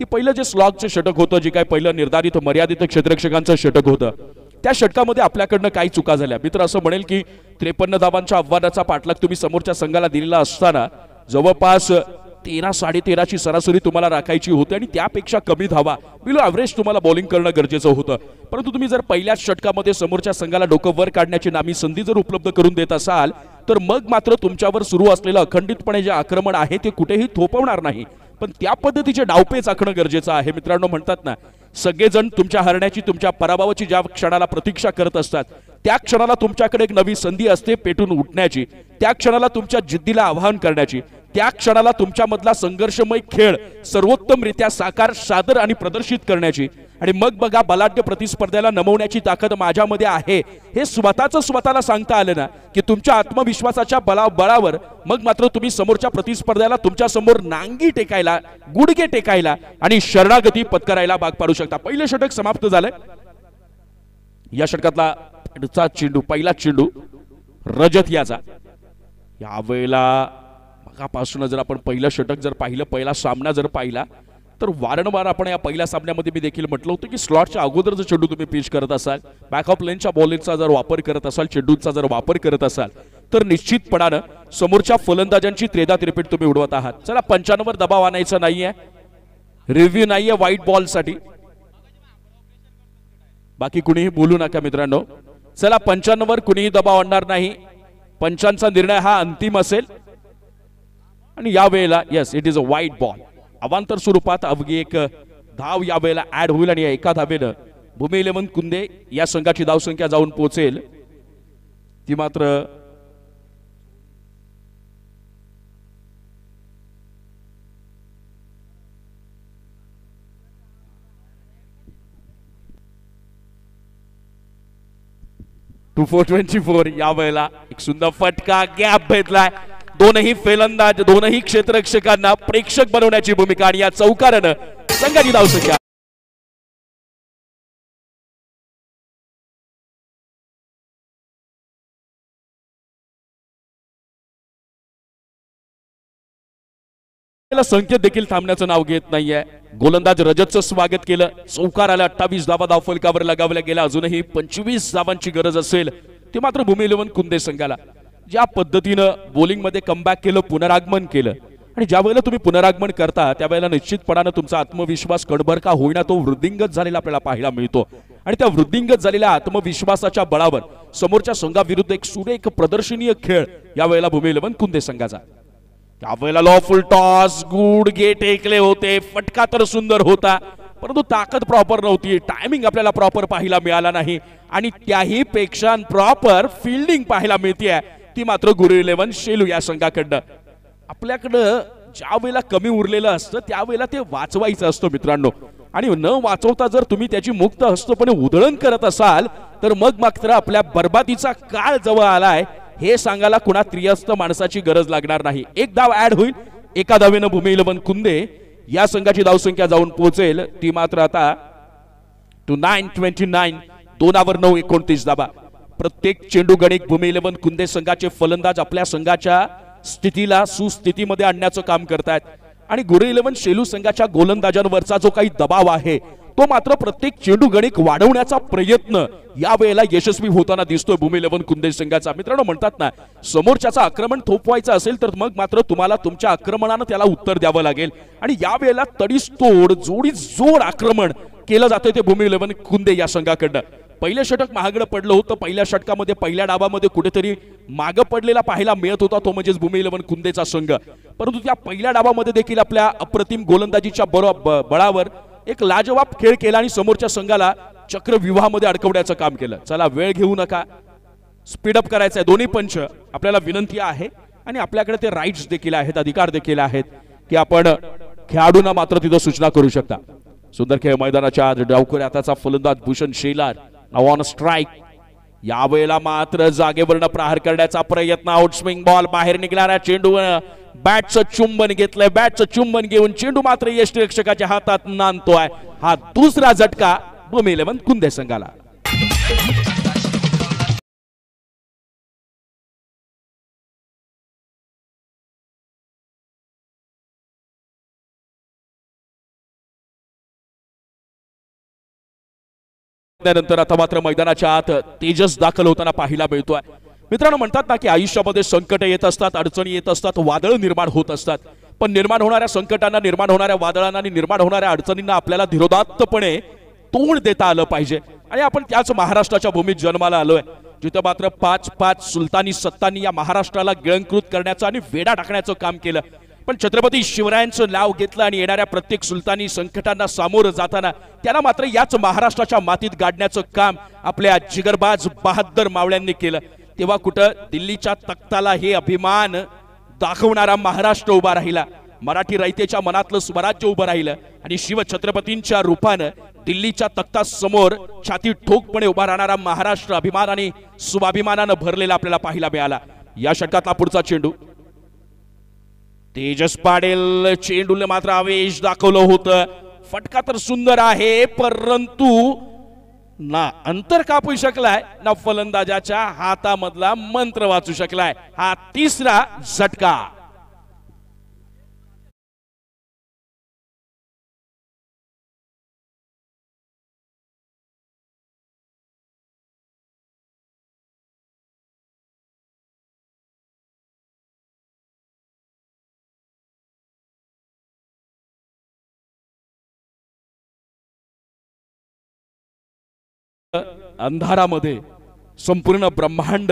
की पहिलं जे स्लॉगचं षटक होतं, जे काय पहिलं निर्धारित मर्यादित क्षेत्ररक्षकांचं षटक होतं, त्या षटकामध्ये आपल्याकडनं काही चुका झाल्या. मी तर असं म्हणेल की 53 धावांच्या आव्हानाचा पाठलाग तुम्ही समोरच्या संघाला दिलेला असताना जवळपास 13-13.5ची सरासरी तुम्हाला राखायची होती आणि त्यापेक्षा कमी धावा बिलो ॲव्हरेज तुम्हाला बॉलिंग करणं गरजेचं होतं. परंतु तुम्ही जर पहिल्याच षटकामध्ये समोरच्या संघाला डोकं वर काढण्याची नामी संधी जर उपलब्ध करून देत असाल, तर मग मात्र तुमच्यावर सुरू असलेलं अखंडितपणे जे आक्रमण आहे ते कुठेही थोपवणार नाही, पण त्या पद्धतीचे डावपेच आखणं गरजेचं आहे. मित्रांनो, म्हणतात ना, सगळेजण तुमच्या हरण्याची, तुमच्या पराभवाची ज्या क्षणाला प्रतीक्षा करत असतात, त्या क्षणाला तुमच्याकडे एक नवी संधी असते पेटून उठण्याची, त्या क्षणाला तुमच्या जिद्दीला आवाहन करण्याची, त्या क्षणाला तुमच्यामधला संघर्षमय खेळ सर्वोत्तमरित्या साकार, सादर आणि प्रदर्शित करण्याची. आणि मग बघा, बलाढ्य प्रतिस्पर्ध्याला नमवण्याची ताकद माझ्यामध्ये आहे हे स्वतःला सांगता आलं ना, की तुमच्या आत्मविश्वासाच्या बळावर मग मात्र तुम्ही समोरच्या प्रतिस्पर्ध्याला तुमच्या समोर नांगी टेकायला, गुडघे टेकायला आणि शरणागती पत्करायला भाग पाडू शकता. पहिलं षटक समाप्त झालंय. या षटकातला चेंडू, पहिला चेंडू रजत याचा. यावेळेला मगापासून जर आपण पहिलं षटक जर पाहिलं, पहिला सामना जर पाहिला, तर वारंवार आपण या पहिल्या सामन्यामध्ये मी देखील म्हटलं होतं की स्लॉटच्या अगोदर जर चेंडू तुम्ही पिच करत असाल, बॅक ऑफ लेनच्या बॉलिंगचा जर वापर करत असाल, चेंडूंचा जर वापर करत असाल, तर निश्चितपणानं समोरच्या फलंदाजांची त्रेधा त्रिपीट तुम्ही उडवत आहात. चला, 95 दबाव आणायचा नाहीये, रिव्ह्यू नाहीये व्हाईट बॉल साठी. बाकी कुणीही बोलू नका मित्रांनो. चला, 95 कुणीही दबाव आणणार नाही. पंचांचा निर्णय हा अंतिम असेल आणि यावेळेला yes, it is a white ball. अवांतर स्वरूपात अवघी एक धाव यावेळेला ऍड होईल आणि एका धावेनं भूमी 11 कुंदे या संघाची धावसंख्या जाऊन पोहोचेल ती मात्र 2424. यावेळेला एक सुंदर फटका, गॅप भेटलाय. दोनही फलंदाज, दोनही क्षेत्ररक्षकांना प्रेक्षक बनवण्याची भूमिका आणि या चौकारानं संघाची धावसंख्या संकेत देखील थांबण्याचं नाव घेत नाहीये. गोलंदाज रजतचं स्वागत केलं. चौकार आला. 28 धावा धावफलकावर लगावल्या गेल्या. अजूनही 25 धावांची गरज असेल ते मात्र भूमी 11 कुंदे संघाला. ज्या पद्धतीनं बॉलिंग मध्ये कमबॅक केलं, पुनरागमन केलं, आणि ज्या वेळेला तुम्ही पुनरागमन करता त्यावेळेला निश्चितपणानं तुमचा आत्मविश्वास कणभर का होईना तो वृद्धिंगत झालेला आपल्याला पाहायला मिळतो. आणि त्या वृद्धिंगत झालेल्या आत्मविश्वासाच्या बळावर समोरच्या संघाविरुद्ध एक सुरेख प्रदर्शनीय खेळ यावेळेला भूमी 11 कुंदे संघाचा. त्यावेळेला लॉफुल टॉस, गुडघे टेकले होते, फटका तर सुंदर होता, परंतु ताकद प्रॉपर नव्हती, टायमिंग आपल्याला प्रॉपर पाहायला मिळाला नाही आणि त्याही पेक्षा प्रॉपर फिल्डिंग पाहायला मिळते ती मात्र गुरु 11 शेलू या संघाकडनं. आपल्याकडं ज्या वेळेला कमी उरलेलं असतं त्यावेळेला ते वाचवायचं असतं मित्रांनो, आणि न वाचवता जर तुम्ही त्याची मुक्त हस्तपणे उधळण करत असाल तर मग मात्र आपल्या बर्बादीचा काळ जवळ आलाय हे सांगायला कुणा त्रियस्त माणसाची गरज लागणार नाही. एक धाव ऍड होईल, एका धावेनं भूमी 11 कुंदे या संघाची धावसंख्या जाऊन पोहोचेल ती मात्र आता टू 929, 2/9 धावा. प्रत्येक चेंडू गणिक भूमी 11 कुंदे संघाचे फलंदाज आपल्या संघाच्या स्थितीला सुस्थितीमध्ये आणण्याचं काम करतायत आणि गुरे 11 शेलू संघाच्या गोलंदाजांवरचा जो काही दबाव आहे तो मात्र प्रत्येक चेंडू गणिक वाढवण्याचा प्रयत्न या वेळेला यशस्वी होताना दिसतोय भूमी 11 कुंदे संघाचा. मित्रांनो, म्हणतात ना, समोरच्याचं आक्रमण थोपवायचं असेल तर मग मात्र तुम्हाला तुमच्या आक्रमणानं त्याला उत्तर द्यावं लागेल आणि या वेळेला तडीसतोड जोड आक्रमण केलं जातंय ते भूमी 11 कुंदे या संघाकडनं. पहिलं षटक महागडं पडलं होतं. पहिल्या षटकामध्ये पहिल्या डावामध्ये कुठेतरी मागं पडलेला पाहायला मिळत होता तो म्हणजेच भूमी 11 कुंदेचा संघ. परंतु त्या पहिल्या डावामध्ये देखील आपल्या अप्रतिम गोलंदाजीच्या बळावर एक लाजवाब खेळ केला आणि समोरच्या संघाला चक्रव्यूहामध्ये अडकवण्याचं काम केलं. चला, वेळ घेऊ नका, स्पीडअप करायचं आहे. दोन्ही पंच आपल्याला विनंती आहे आणि आपल्याकडे ते राईट्स देखील आहेत, अधिकार देखील आहेत की आपण खेळाडूंना मात्र तिथं सूचना करू शकता. सुंदर खेळ मैदानाच्या आज डावखुरी हाताचा फलंदाज भूषण शेलार ऑन स्ट्राइक. यावेळेला मात्र जागेवरनं प्रहार करण्याचा प्रयत्न, आउटस्विंग बॉल बाहेर निघणाऱ्या चेंडू बॅटचं चुंबन घेतलंय. बॅटचं चुंबन घेऊन चेंडू मात्र यष्टिरक्षकाच्या हातात नांदतोय. हा दुसरा झटका भूमी 11 कुंदे संघाला. त्यानंतर आता मात्र मैदानाच्या आत तेजस दाखल होताना पाहायला मिळतोय. मित्रांनो, म्हणतात ना की आयुष्यामध्ये संकट येत असतात, अडचणी येत असतात, वादळ निर्माण होत असतात, पण निर्माण होणाऱ्या संकटांना, निर्माण होणाऱ्या वादळांना आणि निर्माण होणाऱ्या अडचणींना आपल्याला धीरोदात्तपणे तोंड देता आलं पाहिजे. आणि आपण त्याच महाराष्ट्राच्या भूमीत जन्माला आलोय जिथं मात्र 5-5 सुलतानी सत्तांनी या महाराष्ट्राला गिळंकृत करण्याचं आणि वेडा टाकण्याचं काम केलं. पण छत्रपती शिवरायांचं नाव घेतलं आणि येणाऱ्या प्रत्येक सुलतानी संकटांना सामोरं जाताना त्याला मात्र याच महाराष्ट्राच्या मातीत गाडण्याचं काम आपल्या जिगरबाज बहादर मावळ्यांनी केलं. तेव्हा कुठं दिल्लीच्या तख्ताला हे अभिमान दाखवणारा महाराष्ट्र उभा राहिला, मराठी रयतेच्या मनातलं स्वराज्य उभं राहिलं आणि शिवछत्रपतींच्या रूपानं दिल्लीच्या तख्तासमोर छाती ठोकपणे उभा राहणारा महाराष्ट्र अभिमान आणि स्वाभिमानानं भरलेला आपल्याला पाहायला मिळाला. या षटकातला पुढचा चेंडू तेजस पाडेल. चेंडूला मात्र आवेश दाखवलं होतं. फटका तर सुंदर आहे परंतु ना अंतर कापू शकलाय ना फलंदाजाच्या हातामधला मंत्र वाचू शकलाय. हा तिसरा झटका. अंधारामध्ये संपूर्ण ब्रह्मांड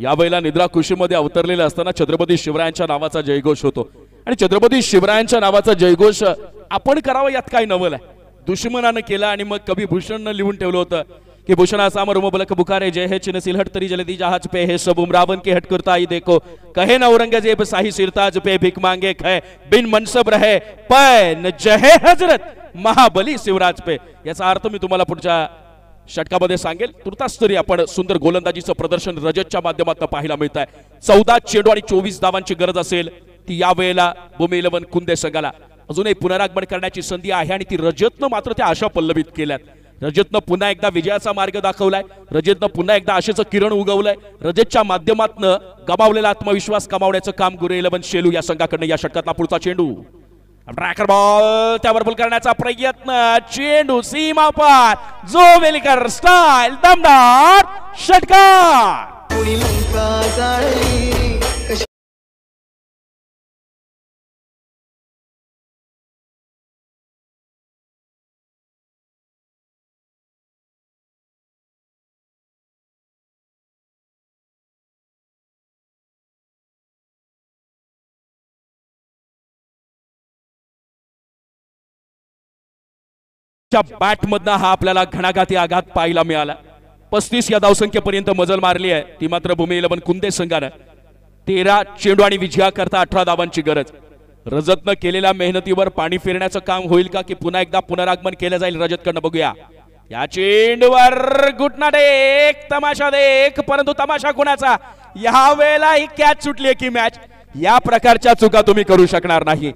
यावेळेला निद्रा कुशीमध्ये अवतरलेला असताना छत्रपती शिवरायांच्या नावाचा जयघोष होतो आणि छत्रपती शिवरायांच्या नावाचा जयघोष आपण करावं यात काय नवल आहे. दुश्मनानं केला आणि मग कवी भूषणनं लिहून ठेवलं होतं कि भूषणा सामर मुबलक बुखारे जय है चिन्ह सिलहट तरी जल्दी जहाज पे है सब उमरावन के हट करता ही देखो कहे न औरंगजेब शाही सिरताज पे भिक मांगे खे बिन मनसब रहे पैन जहे हजरत महाबली शिवराज पे. याचा अर्थ मी तुम्हाला पुढच्या षटकामध्ये सांगेल. तुर्तास तरी आपण सुंदर गोलंदाजीचं प्रदर्शन रजतच्या माध्यमातून पाहायला मिळत आहे. 14 चेंडू आणि 24 धावांची गरज असेल ती यावेळेला भूमी 11 कुंदे संघाला. अजूनही पुनरागमन करण्याची संधी आहे आणि ती रजतनं मात्र त्या आशा पल्लवित केल्यात. रजतनं पुन्हा एकदा विजयाचा मार्ग दाखवलाय. रजतनं पुन्हा एकदा आशेचं किरण उगवलंय. रजतच्या माध्यमातून गमावलेला आत्मविश्वास कमावण्याचं काम गुरे 11 शेलू या संघाकडनं. या षटकातला पुढचा चेंडू ट्रॅकर बॉल त्यावर बॉल करण्याचा प्रयत्न. चेंडू सीमा पार जोवेलकर स्टाईल दमदार षटकार. बॅट मधनं हा आपल्याला घणाघाती आघात पाहायला मिळाला. 35 या धावसंख्येपर्यंत मजल मारली आहे ती मात्र भूमी 11 कुंदे संघानं. 13 चेंडू आणि विजयाकरता 18 धावांची गरज. रजतनं केलेल्या मेहनतीवर पाणी फिरण्याचं काम होईल का की पुन्हा एकदा पुनरागमन केलं जाईल रजतकडनं बघूया. या चेंडूवर घुटना देख तमाशा देख, परंतु तमाशा कुणाचा? या वेळेला ही कॅच सुटली की मॅच. या प्रकारच्या चुका तुम्ही करू शकणार नाही.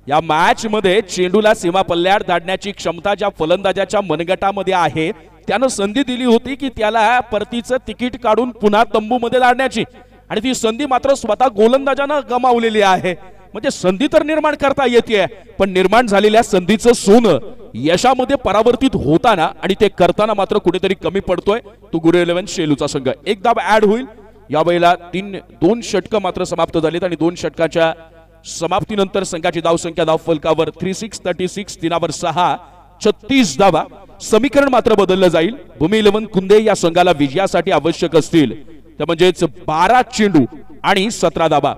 या मॅच मध्ये चेंडूला सीमा पल्ल्यात धाडण्याची क्षमता ज्या फलंदाजाच्या मनगटामध्ये आहे त्यानं संधी दिली होती की त्याला परतीचं तिकीट काढून पुन्हा तंबूमध्ये धाडण्याची, आणि ती संधी मात्र स्वतः गोलंदाजानं गमावलेली आहे. म्हणजे संधी तर निर्माण करता येते, पण निर्माण झालेल्या संधीचं सोनं यशामध्ये परावर्तित होताना आणि ते करताना मात्र कुठेतरी कमी पडतोय तो गुरु 11 शेलूचा संघ. एक धाव ऍड होईल. यावेळेला 2 षटकं मात्र समाप्त झालीत आणि 2 षटकाच्या समाप्तीनंतर संघाची धावसंख्या धाव फलकावर 36-36 3 6 36 धावा. समीकरण मात्र बदललं जाईल. भूमी 11 कुंदे या संघाला विजयासाठी आवश्यक असतील ते म्हणजेच 12 चेंडू आणि 17 धावा.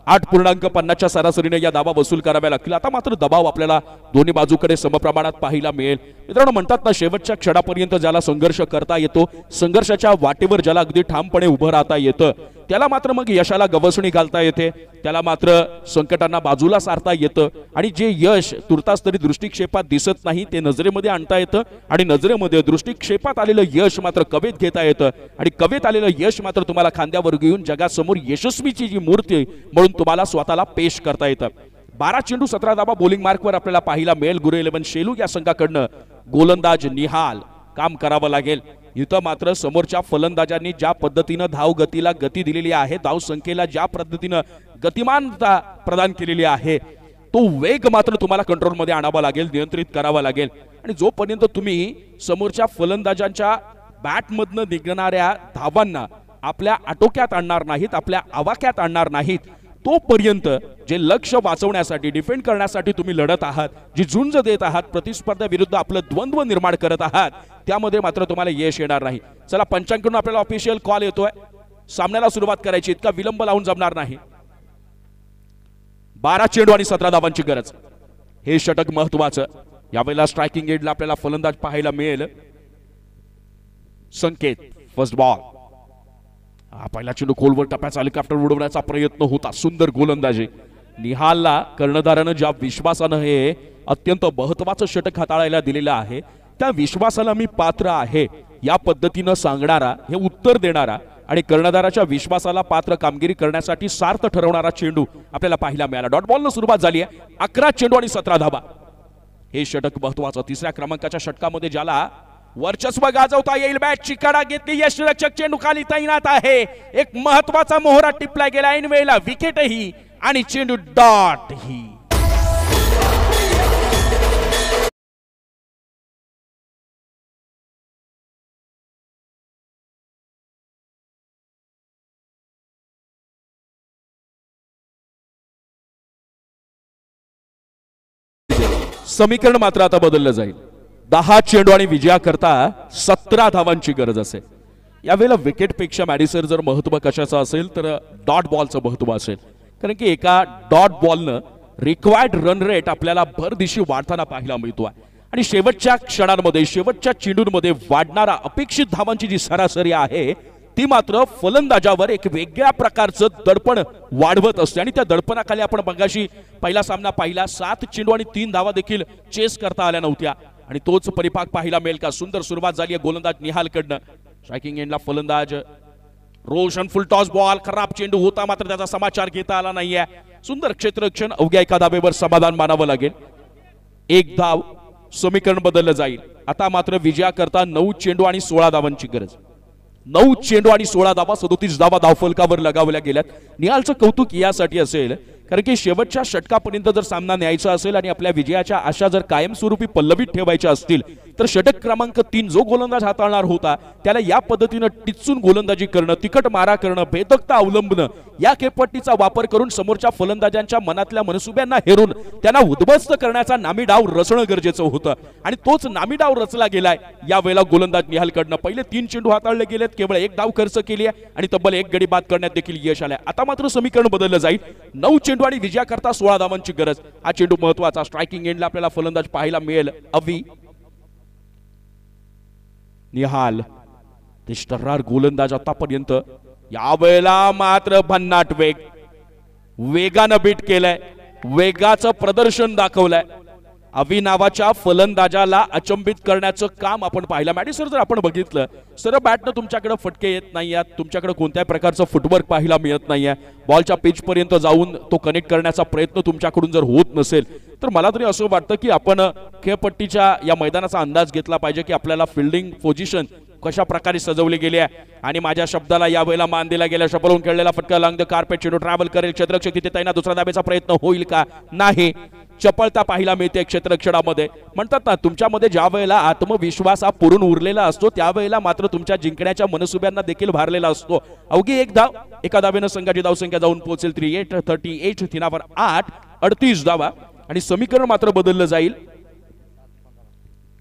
8.50च्या सरासरीने या धावा वसूल कराव्या लागतील. आता मात्र दबाव आपल्याला दोन्ही बाजूकडे समप्रमाणात पाहायला मिळेल. मित्रांनो, म्हणतात ना, शेवटच्या क्षणापर्यंत ज्याला संघर्ष करता येतो, संघर्षाच्या वाटेवर ज्याला अगदी ठामपणे उभं राहता येतं, त्याला मात्र मग यशाला गवसणी घालता येते, त्याला मात्र संकटांना बाजूला सारता येतं, आणि जे यश तुर्तास तरी दृष्टिक्षेपात दिसत नाही ते नजरेमध्ये आणता येतं, आणि नजरेमध्ये दृष्टिक्षेपात आलेलं यश मात्र कवेत घेता येतं, आणि कवेत आलेलं यश मात्र तुम्हाला खांद्यावर घेऊन जगासमोर यशस्वीची जी मूर्ती म्हणून तुम्हाला स्वतःला पेश करता येतं. 12 चेंडू 17 धावा बॉलिंग मार्कवर आपल्याला पाहायला मिळेल. गुरु 11 शेलू या संघाकडनं गोलंदाज निहाल काम करावं लागेल. इथं मात्र समोरच्या फलंदाजांनी ज्या पद्धतीनं धाव गतीला गती दिलेली आहे, धाव संख्येला ज्या पद्धतीनं गतिमानता प्रदान केलेली आहे, तो वेग मात्र तुम्हाला कंट्रोलमध्ये आणावा लागेल, नियंत्रित करावा लागेल. आणि जोपर्यंत तुम्ही समोरच्या फलंदाजांच्या बॅटमधनं निघणाऱ्या धावांना आपल्या आटोक्यात आणणार नाहीत, आपल्या आवाक्यात आणणार नाहीत, तोपर्यंत जे लक्ष वाचवण्यासाठी, डिफेंड करण्यासाठी तुम्ही लढत आहात, जी झुंज देत आहात, प्रतिस्पर्ध्याविरुद्ध आपलं द्वंद्व निर्माण करत आहात, त्यामध्ये मात्र तुम्हाला यश येणार नाही. चला, पंचांकडून आपल्याला ऑफिशियल कॉल येतोय. सामन्याला सुरुवात करायची, इतका विलंब लावून जमणार नाही. 12 चेंडू आणि 17 धावांची गरज. हे षटक महत्वाचं. यावेळेला स्ट्रायकिंग एंडला आपल्याला फलंदाज पाहायला मिळेल. संकेत, फर्स्ट बॉल. पहिला चेंडू खोलवर टप्प्याचा हेलिकॉप्टर उडवण्याचा प्रयत्न होता. सुंदर गोलंदाजी. निहालला कर्णधारानं ज्या विश्वासानं हे अत्यंत महत्वाचं षटक हाताळायला दिलेलं आहे, त्या विश्वासाला मी पात्र आहे या पद्धतीनं सांगणारा, हे उत्तर देणारा आणि कर्णधाराच्या विश्वासाला पात्र कामगिरी करण्यासाठी सार्थ ठरवणारा चेंडू आपल्याला पाहायला मिळाला. डॉट बॉलनं सुरुवात झाली आहे. 11 चेंडू आणि 17 धावा. हे षटक महत्वाचं. 3ऱ्या क्रमांकाच्या षटकामध्ये ज्याला वर्चस्व गाजवता येईल, बॅट चिकाडा घेतली, यष्टिरक्षक चेंडू खाली तैनात आहे. एक महत्वाचा मोहरा टिपला गेला ऐन वेळेला. विकेटही आणि चेंडू डॉट ही. समीकरण मात्र आता बदललं जाईल. 10 चेंडू आणि विजयाकरता 17 धावांची गरज असेल. यावेळेला विकेटपेक्षा मॅडिसर जर महत्व कशाचं असेल तर डॉट बॉलचं महत्व असेल, कारण की एका डॉट बॉलनं रिक्वायर्ड रन रेट आपल्याला भरदिशी वाढताना पाहायला मिळतो आहे. आणि शेवटच्या क्षणांमध्ये, शेवटच्या चेंडूंमध्ये वाढणारा अपेक्षित धावांची जी सरासरी आहे ती मात्र फलंदाजावर एक वेगळ्या प्रकारचं दडपण वाढवत असते. आणि त्या दडपणाखाली आपण मगाशी पहिला सामना पाहिला, 7 चेंडू आणि 3 धावा देखील चेस करता आल्या नव्हत्या, आणि तोच परिपाक पाहायला मिळेल का? सुंदर सुरुवात झाली आहे गोलंदाज निहालकडनं. स्ट्रायकिंग एंडला फलंदाज रोशन. फुल टॉस बॉल. खराब चेंडू होता, मात्र त्याचा समाचार घेता आला नाहीये. सुंदर क्षेत्ररक्षण. अवघ्या एका धावेवर समाधान मानावं लागेल. 1 धाव. समीकरण बदललं जाईल. आता मात्र विजयाकरता 9 चेंडू आणि 16 धावांची गरज. 9 चेंडू आणि 16 धावा, 37 धावा धावफलकावर लगावल्या गेल्यात. निहालचं कौतुक यासाठी असेल कारण की शेवटच्या षटकापर्यंत जर सामना न्यायचा असेल आणि आपल्या विजयाच्या आशा जर कायमस्वरूपी पल्लवीत ठेवायच्या असतील तर षटक क्रमांक 3 जो गोलंदाज हाताळणार होता त्याला या पद्धतीनं टिचून गोलंदाजी करणं, तिकट मारा करणं, भेदकता अवलंबणं, या खेळपट्टीचा वापर करून समोरच्या फलंदाजांच्या मनातल्या मनसुब्यांना हेरून त्यांना उद्ध्वस्त करण्याचा नामी डाव रचणं गरजेचं होतं. आणि तोच नामी डाव रचला गेलाय. यावेळेला गोलंदाज निहालकडनं पहिले 3 चेंडू हाताळले गेलेत, केवळ 1 धाव खर्च केली आहे आणि तब्बल 1 गडी बाद करण्यात देखील यश आलंय. आता मात्र समीकरण बदललं जाईल. 9 चेंडू आणि विजयाकरता 16 धावांची गरज. हा चेंडू महत्वाचा. स्ट्रायकिंग एंडला आपल्याला फलंदाज पाहायला मिळेल. अवी निहाल निष्ठर्रार गोलंदाज आतापर्यंत. यावेळेला मात्र भन्नाट वेगानं बीट केलंय. वेगाचं प्रदर्शन दाखवलंय. अवी नावाच्या फलंदाजाला अचंबित करण्याचं काम आपण पाहिलं. मॅडी सर, जर आपण बघितलं सर, बॅटनं तुमच्याकडे फटके येत नाहीये, तुमच्याकडे कोणत्याही प्रकारचं फुटवर्क पाहायला मिळत नाहीये, बॉलच्या पिच पर्यंत जाऊन तो कनेक्ट करण्याचा प्रयत्न तुमच्याकडून जर होत नसेल तर मला तरी असं वाटतं की आपण खेळपट्टीच्या या मैदानाचा अंदाज घेतला पाहिजे की आपल्याला फिल्डिंग पोझिशन कशा प्रकारे सजवली गेली आहे. आणि माझ्या शब्दाला यावेळेला मान दिला गेला. शपलून खेळलेला फटका लॉंग द कार्पेट चेंडू ट्रॅव्हल करेल. क्षेत्ररक्षक तिथे तैनात. दुसरा धाब्याचा प्रयत्न होईल का? नाही. चपळता पाहायला मिळते क्षेत्ररक्षणामध्ये. म्हणतात ना, तुमच्यामध्ये ज्या वेळेला आत्मविश्वास हा पुरून उरलेला असतो त्यावेळेला मात्र तुमच्या जिंकण्याच्या मनसुब्यांना देखील भारलेला असतो. अवघी एक धाव, एका धावेनं संघाची धावसंख्या जाऊन पोहोचेल 38 3 8 38 धावा. आणि समीकरण मात्र बदललं जाईल.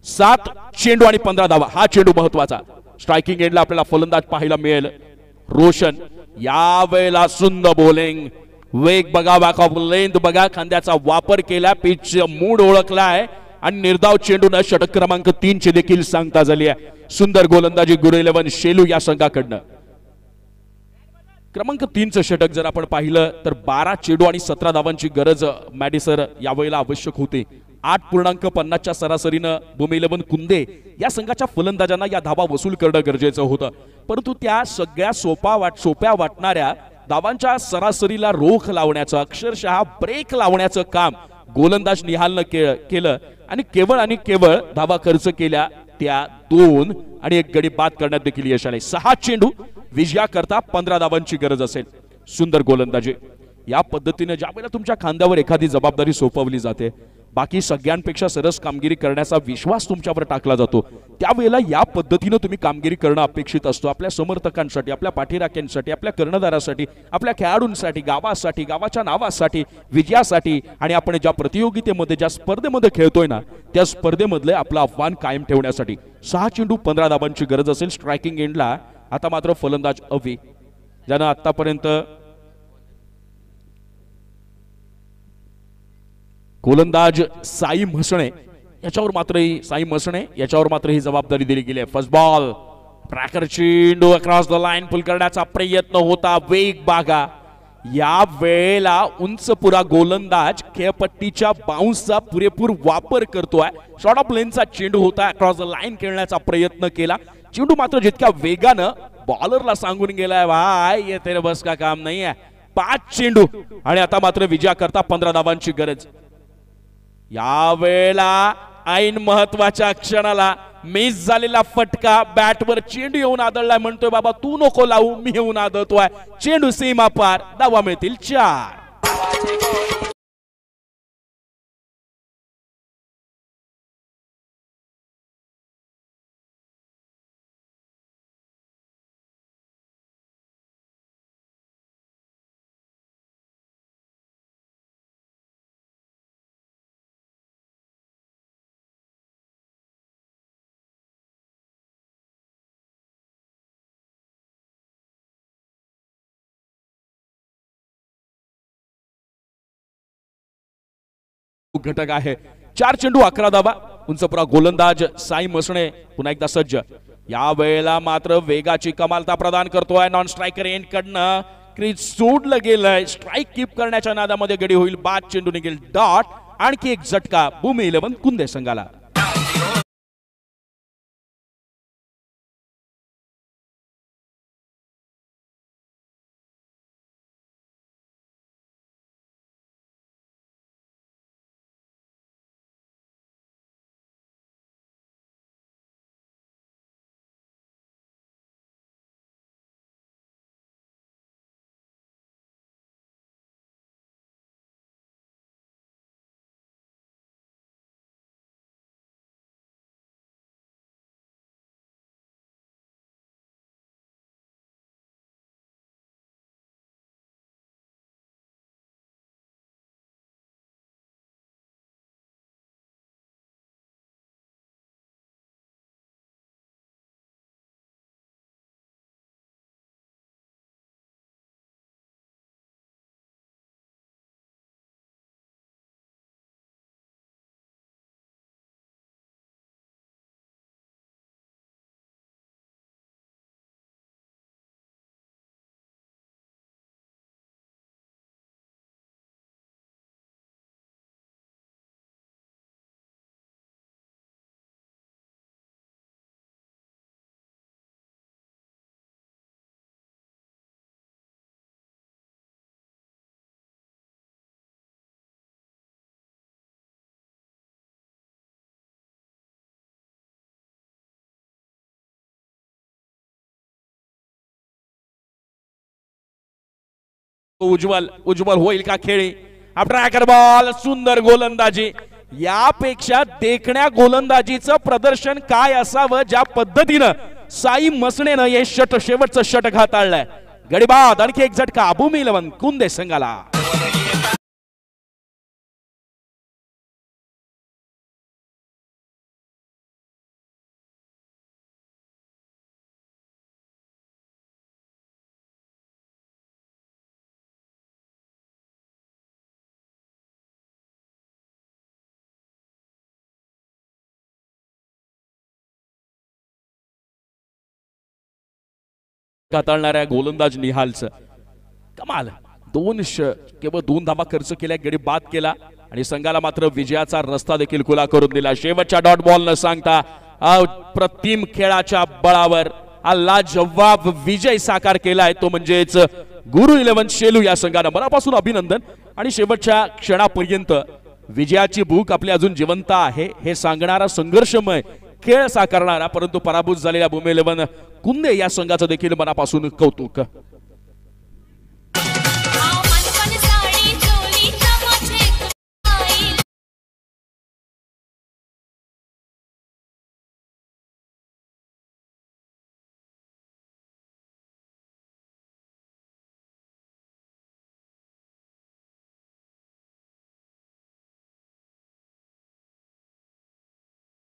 7 चेंडू आणि 15 धावा. हा चेंडू महत्वाचा. स्ट्रायकिंग एंडला आपल्याला फलंदाज पाहायला मिळेल रोशन. यावेळेला सुंदर बॉलिंग. वेग बघा, बॅक ऑफ लेंथ बघा, खांद्याचा वापर केला, पिच मूड ओळखला आहे आणि निर्धाव चेंडून षटक क्रमांक 3 ची देखील सांगता झाली आहे. सुंदर गोलंदाजी गुरु 11 शेलू या संघाकडनं. क्रमांक 3 चं षटक जर आपण पाहिलं तर 12 चेंडू आणि 17 धावांची गरज मॅडिसर यावेळेला आवश्यक होती. 8.50 च्या सरासरीनं भूमी 11 कुंदे या संघाच्या फलंदाजांना या धावा वसूल करणं गरजेचं होतं. परंतु त्या सगळ्या सोप्या वाटणाऱ्या धावांच्या सरासरीला रोख लावण्याचं, अक्षरशः ब्रेक लावण्याचं काम गोलंदाज निहालनं केलं आणि केवळ धावा खर्च केल्या त्या 2 आणि 1 गडी बाद करण्यात देखील यश आले. 6 चेंडू विजयाकरता 15 धावांची गरज असेल. सुंदर गोलंदाजी. या पद्धतीने ज्यावेळेला तुमच्या खांद्यावर एखादी जबाबदारी सोपवली जाते, बाकी सगळ्यांपेक्षा सरस कामगिरी करण्याचा विश्वास तुमच्यावर टाकला जातो, त्यावेळेला या पद्धतीने तुम्ही कामगिरी करणं अपेक्षित असतो. आपल्या समर्थकांसाठी, आपल्या पाठीराख्यांसाठी, आपल्या कर्णधारासाठी, आपल्या खेळाडूंसाठी, गावासाठी, गावाच्या नावासाठी, विजयासाठी आणि आपण ज्या प्रतियोगितेमध्ये, ज्या स्पर्धेमध्ये खेळतोय ना, त्या स्पर्धेमधले आपलं आव्हान कायम ठेवण्यासाठी. 6 चेंडू 15 धावांची गरज असेल. स्ट्रायकिंग एंडला आता मात्र फलंदाज अवी, ज्यानं आतापर्यंत गोलंदाज साई म्हसणे याच्यावर मात्र ही जबाबदारी दिली गेली आहे. फर्स्ट बॉल, ट्रॅकर चेंडू अक्रॉस द लाईन पुल करण्याचा प्रयत्न होता. वेग बागा. या वेळेला उंचपुरा गोलंदाज खेळपट्टीच्या बाउन्सचा पुरेपूर वापर करतोय. शॉर्ट ऑफ लेनचा चेंडू होता. अक्रॉस द लाईन खेळण्याचा प्रयत्न केला. चेंडू मात्र जितक्या वेगानं बॉलरला सांगून गेलाय, भाई ये तेरे बस का काम नाही आहे. 5 चेंडू आणि आता मात्र विजयाकरता 15 धावांची गरज. यावेळेला ऐन महत्वाच्या क्षणाला मिस झालेला फटका, बॅटवर चेंडू येऊन आदळलाय. म्हणतोय बाबा तू नको लावू, मी येऊन आदळतोय. चेंडू सीमा पार. धावा मिळतील 4. घटक आहे. 4 चेंडू 11 धावा. उंचपुरा गोलंदाज साई मसणे पुन्हा एकदा सज्ज. या वेळेला मात्र वेगाची कमालता प्रदान करतोय. नॉन स्ट्रायकर एंड कडनं क्रीज सोडलं गेलंय. स्ट्राईक कीप करण्याच्या नादामध्ये गडी होईल. बाद चेंडू निघेल डॉट. आणखी एक झटका भूमी 11 कुंदे संघाला. उज्ज्वल उज्ज्वल होईल का खेळी ट्रॅकर बॉल सुंदर गोलंदाजी यापेक्षा देखण्या गोलंदाजीचं प्रदर्शन काय असावं ज्या पद्धतीनं साई मसणेनं हे शेवटचं षटक हाताळलंय गडीबाद आणखी एक झटका भूमी 11 कुंदे संघाला हाताळणाऱ्या गोलंदाज निहालचं कमाल केवळ 2 धाबा खर्च केल्या गडी बाद केला आणि संघाला मात्र विजयाचा रस्ता देखील खुला करून दिला शेवटच्या डॉट बॉल न सांगता अप्रतिम खेळाच्या बळावर हा लाजवाब विजय साकार केलाय तो म्हणजेच गुरु 11 शेलू या संघानं मनापासून अभिनंदन आणि शेवटच्या क्षणापर्यंत विजयाची भूक आपली अजून जिवंत आहे हे सांगणारा संघर्षमय खेळ साकारणारा परंतु पराभूत झालेल्या भूमी 11 कुंदे या संघाचं देखील मनापासून कौतुक।